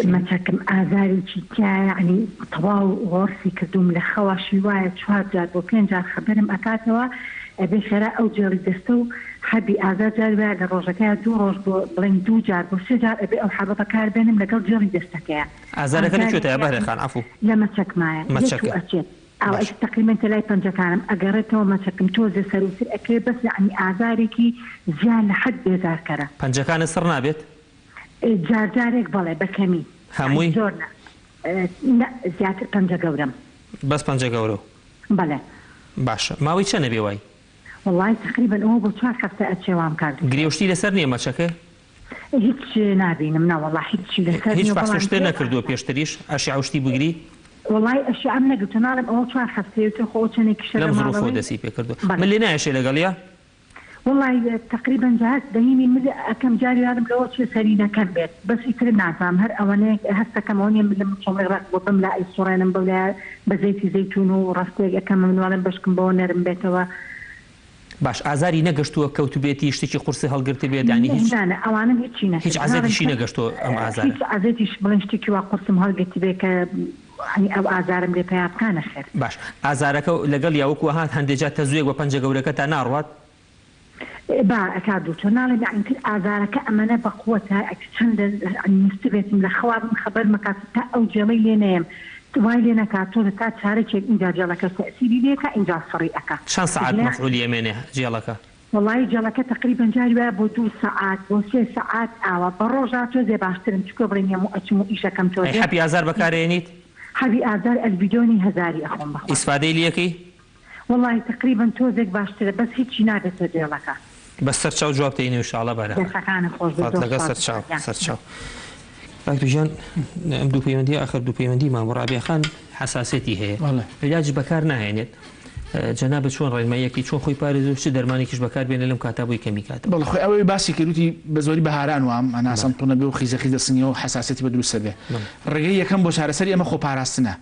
[SPEAKER 4] ما تكم ازاري تشا يعني طواو غورسي كدوم لخوا شويه شويه جات وكان جات خبرم اكاتوا ابي شراء او جوري دستو حبي ازار جار لە ڕۆژەکە دوو ڕۆژ بۆ بڵین دوو جار بۆ سێ جار ئەبێ ئەو حەڵەتە کار بێنم لەگەڵ جێڕی دەستەکەیە
[SPEAKER 1] ئازارەکە لەکوێتە بەهرە خان عەفو
[SPEAKER 4] لە مەچەکمایە
[SPEAKER 1] مەچەکە
[SPEAKER 4] ئەو تقریبا تەلای پەنجەکانم ئەگەڕێتەوە مەچەکەم تۆزە سەروسر ئەکرێ بەس یعنی ئازارێکی زیان لە حد بێزارکەرە.
[SPEAKER 1] پەنجەکانت سڕ نابێت؟
[SPEAKER 4] جارجارێک بەڵێ بەکەمی
[SPEAKER 1] هەمووی
[SPEAKER 4] زۆر زیاتر پەنجە گەورم.
[SPEAKER 1] بەس پەنجە گەورە؟
[SPEAKER 4] بەڵێ.
[SPEAKER 1] باشە ماوەی چەندە بێ وای؟
[SPEAKER 4] وڵای تقریبا ئەوە بۆ 4 هەفتە ئەچێوام کار.
[SPEAKER 1] گرێوشتی لەسەر نییە مەچەکە؟
[SPEAKER 4] هیچ نابینم ناوەڵا هیچ لەسەر
[SPEAKER 1] هیچ پاسشتە نەکردووە پێشتریش ئەشعوشتی بگری؟
[SPEAKER 4] وڵای ئەشعام نەگوتە ناڵم ئەوە 4 هەفتەیەوە خۆ چەندێکی شەر
[SPEAKER 1] لەم زۆرۆ دەسی پێ کردو. من لێ نایەشێ لەگەڵیا؟
[SPEAKER 4] والله تقريبا جهاز دهيني من كم جاري هذا لو شيء سرينا كبت بس يكرم نعم هر أواني هسه كموني من صغير بطم لا الصورين بولا بزيتي زيتون ورستي كم من ولا باش كم بونر بيتوا
[SPEAKER 1] باش ئازاری نەگەشتووە کەوتوبێتی شتێکی قورسی هەڵگرتە بێت ینی هیچ
[SPEAKER 4] ئەوانە
[SPEAKER 1] هیچ عازێتیشی نەگەشتووە ئەم ئازارە
[SPEAKER 4] هیچ عازێتیش بڵێن شتێکی وا قورسم هەڵگرتی بێ کە ئەو ئازارم لێ پێیا بکانە خێر.
[SPEAKER 1] باش ئازارەکە لەگەڵ یاوەکو هات هەندێجات تەزوێک بە پەنجە گەورەکە تا ناڕوات؟
[SPEAKER 4] با أكادو تنال يعني كل آذارك أمانة بقوتها أكتشند نستبت من الخواب خبر مكاتب أو جميل نام توالينا كاتو تات شارك إنجاز جالك تأثيري ليك إنجاز فريقك.
[SPEAKER 1] شن ساعات مفعول يمينه جالك؟
[SPEAKER 4] والله جالك تقريبا جاري بو 2 ساعات بو 3 ساعات أو بروجاتو زي باشترم تكبرين يا مو إيشا كم توجه.
[SPEAKER 1] أي حبي آذار بكارينيت؟
[SPEAKER 4] حبي آذار الفيديوني هزاري أخون بخون.
[SPEAKER 1] إسفادي ليكي؟
[SPEAKER 4] والله تقريبا توزك باشترم بس هيك نادت جالك.
[SPEAKER 1] بس سرچاو جواب تینی ان شاء الله باره. فاطلقه سرچاو. دکتر جان ام دو پیوندی آخر دو پیوندی ما مرابی خان حساسیتی هی. علاج بکار نهینید. جناب چون رایمایی کی چون خوی پارێزوو چ دەرمانێکیش بەکار بێنە لەم کاتابووی کەمیکات.
[SPEAKER 2] بەڵێ خۆی ئەوەی باسی کردوتی بە زۆری بەهاران وام ئەنا سەمتۆنە بێ و خیزەخی دەسنیەوە حساسیتی بە دروستە بێ. ڕێگەی یەکەم بۆ چارەسەری ئەمە خۆپاراستنە.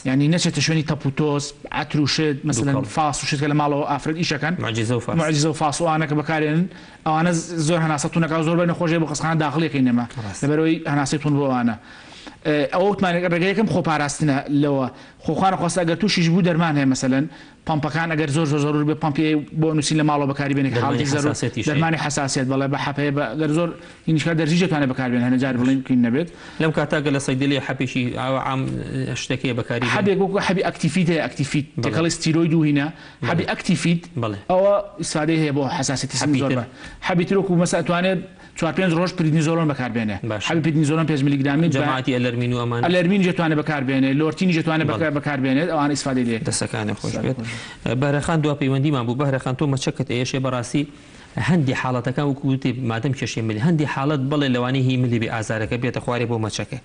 [SPEAKER 2] يعني نشأت شوني تابوتوس عتروشد مثلا فاس وشد كلام ماله أفرد إيش كان معجزة وفاس وأنا كبكارين أو أنا زور هناسطونا كزور بين خوجي بقصخان داخلي كينما لبروي هناسطون بو أنا أوت ما رجعكم خو باراستنا لو خو خانة خاصة أجر توش يجبو درمان مثلا بامبا كان أجر زور ضروري ببامبي بونوسين لماله بكاري بينك حالتي ضروري درماني حساسية بالله بحبه أجر زور ينشك درجة أنا بكاري بين هنا جار بلين يمكن نبت
[SPEAKER 1] لم كاتاجل الصيدلية حبي شيء عام اشتكي بكاري
[SPEAKER 2] حبي أكتيفيت تكالستيرويد هنا حبي أكتيفيت أو استفادة هي بو حساسية سمزور حبي تروكو مثلا تواني 4-5 روز پريدنيزولون بكار بينه حبي بريدنيزولون 5 ملي جرام
[SPEAKER 1] جماعتي الارمين وامان
[SPEAKER 2] الارمين جتوانه بكار بينه لورتين جتوانه بكار بينه او انا استفاده ليه
[SPEAKER 1] دسكانه خوش بيت بهرخان دو بيوندي ما بو بهرخان تو مشكت ايش براسي هندي حالتك وكوتي مادام كشي ملي هندي حالات بل لواني هي ملي بازارك بيت خواري بو مشكه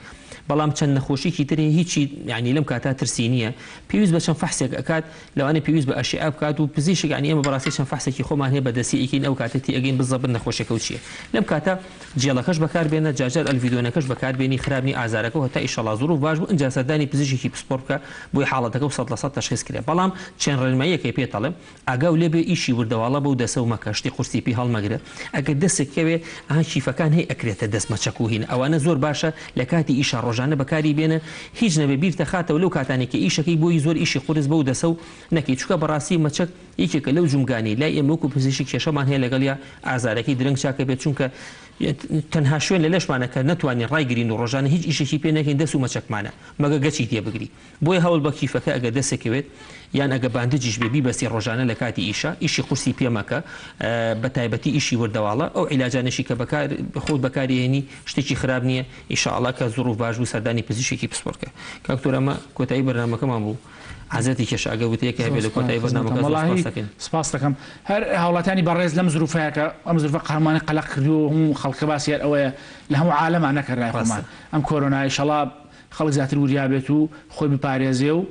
[SPEAKER 1] بلام چن نخوشي كي تري هيچ يعني لم كاتا ترسينيه بيوز بشن فحصك اكاد لو انا بيوز باشياء كاد وبزيش يعني ما براسي شن فحصك خو ما هي بدسي اكين او كاتتي اجين بالضبط نخوشي كوتشي لم كاتا جيلكش بكار بين جاجر الفيديو نكش بكار بيني خرابني ازارك وحتى ان شاء الله ظروف واجب انجا سداني بزيش كي بسبورك بو حالتك وصلت لصد تشخيص كده بلام چن رلميه كي بيطلب اگاو لبي شي ورد والله بو دسو مكشتي قرسي بي حال مغرب اگه دسك كبي ان شيفكان هي اكريت دس مچكوهين او انا زور باشا لكاتي ايش روجانه بكاري بينه هیچ نبي بير تخاته ولو كاتاني كي ايشكي بو زور ايشي قرز بو دسو نكي چوكا براسي مچك يكي لو جمغاني لا يمكو بزيشي كشمان هي لغاليا ازاركي درنگ چاكه بيت چونكه تەنها شوێن لە لەشمانە کە نەتوانین ڕایگرین و ڕۆژانە هیچ ئیشێکی پێ نەکەین دەست و مەچەکمانە مەگە گەچی تێ بگری بۆیە هەوڵ بە کیفەکە ئەگە دەستێکەوێت یان ئەگە باندجیش بێ بیبەستی ڕۆژانە لە کاتی ئیشە ئیشی قورسی پێمەکە بە تایبەتی ئیشی وردەواڵە ئەو عیلاجانشی کە خۆت بەکارهێنی شتێکی خراب نییە ئیشاءڵڵا کە زۆروف باش بوو سەردانی پزیشکی پسپۆرتکە کاکتۆر ئەمە کۆتایی بەرنامەکەمان بوو عزەتی کێشە ئەگەوتەیەکە هەبێت لە کۆتایی بەرنامەکە
[SPEAKER 2] سپاس دەکەم هەر هاوڵاتیانی بەڕێز لەم زروفەیەکە ئەم زروفە قەهرمانی قەلق کردو هەموو خەڵکە باسیار ئەوەیە لە هەموو عالەمان نەکردای خۆمان ئەم کۆرۆنا ئینشەڵڵا خەڵک زیاتر وریا بێت و خۆی بپارێزێ و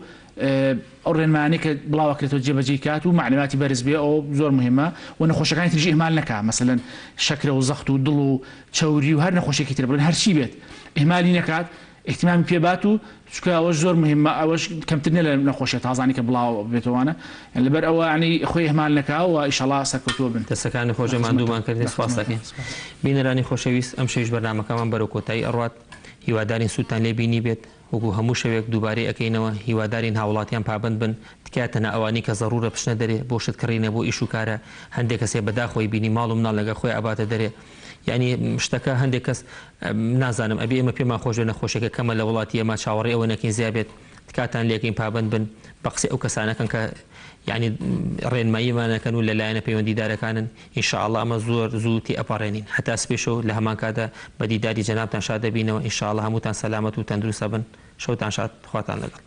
[SPEAKER 2] ئەو ڕێنمانەی کە بڵاوەکرێتەوە جێبەجێ کات و معلوماتی بەرز بێ ئەو زۆر مهمە و نەخۆشەکانی تریژی ئیهمال نەکا مەسەلەن شەکرە و زەخت و دڵ و چەوری و هەر نەخۆشێکی تر بڵێن هەرچی بێت ئیهمالی نەکات احتمامی پێبات و چونکە ئەوەش زۆر مهمە ئەوەش کەمتر نە لە نەخۆشیە تازانی کە بڵاو بێتەوەوانە لەبەر ئەوە ینی خۆی ئیهمال نەکا و ئینشەڵڵا سەرکەوتووە بن
[SPEAKER 1] دەستەکانی خۆشە ماندوومان کردین سپاس دەکەین بینەرانی خۆشەویست ئەم شەویش بەرنامەکەمان بەرەو کۆتایی ئەڕوات هیوادارین سوودتان لێ بینی بێت وەکو هەموو شەوێک دووبارەی ئەەکەینەوە هیوادارین هاوڵاتیان پابند بن تکاتەنە ئەوانی کە زەڕورە پشنە دەرێ بۆ شتکڕینە بۆ ئیش و کارە هەندێک کەسێ بەداخۆی بینی ماڵ و مناڵ لەگە خۆی ئاباتە دەرێ یعنی شتەکە هەندێک کەس نازانم ئەبێ ئێمە پێمان خۆش نەخۆشێکە کەمە لە وڵاتی ئەمە چاوەڕێ ئەوە نەکەین زیابێت کاتان لێکین پابند بن بە قسەی ئەو کەسانەکەن کە یعنی ڕێنماییمانەکەن و لەلایەنە پەیوەندیدارەکانن ئینشاءالله ئەمە زۆر زووتی ئەپەڕێنین هەتا سپێشەوە لە هەمان کاتدا بە دیداری جەنابتان شاد دەبینەوە ئینشاءالله هەمووتان سەلامەت و تەندروستە بن شەوتان شاد خواتان لەگەڵ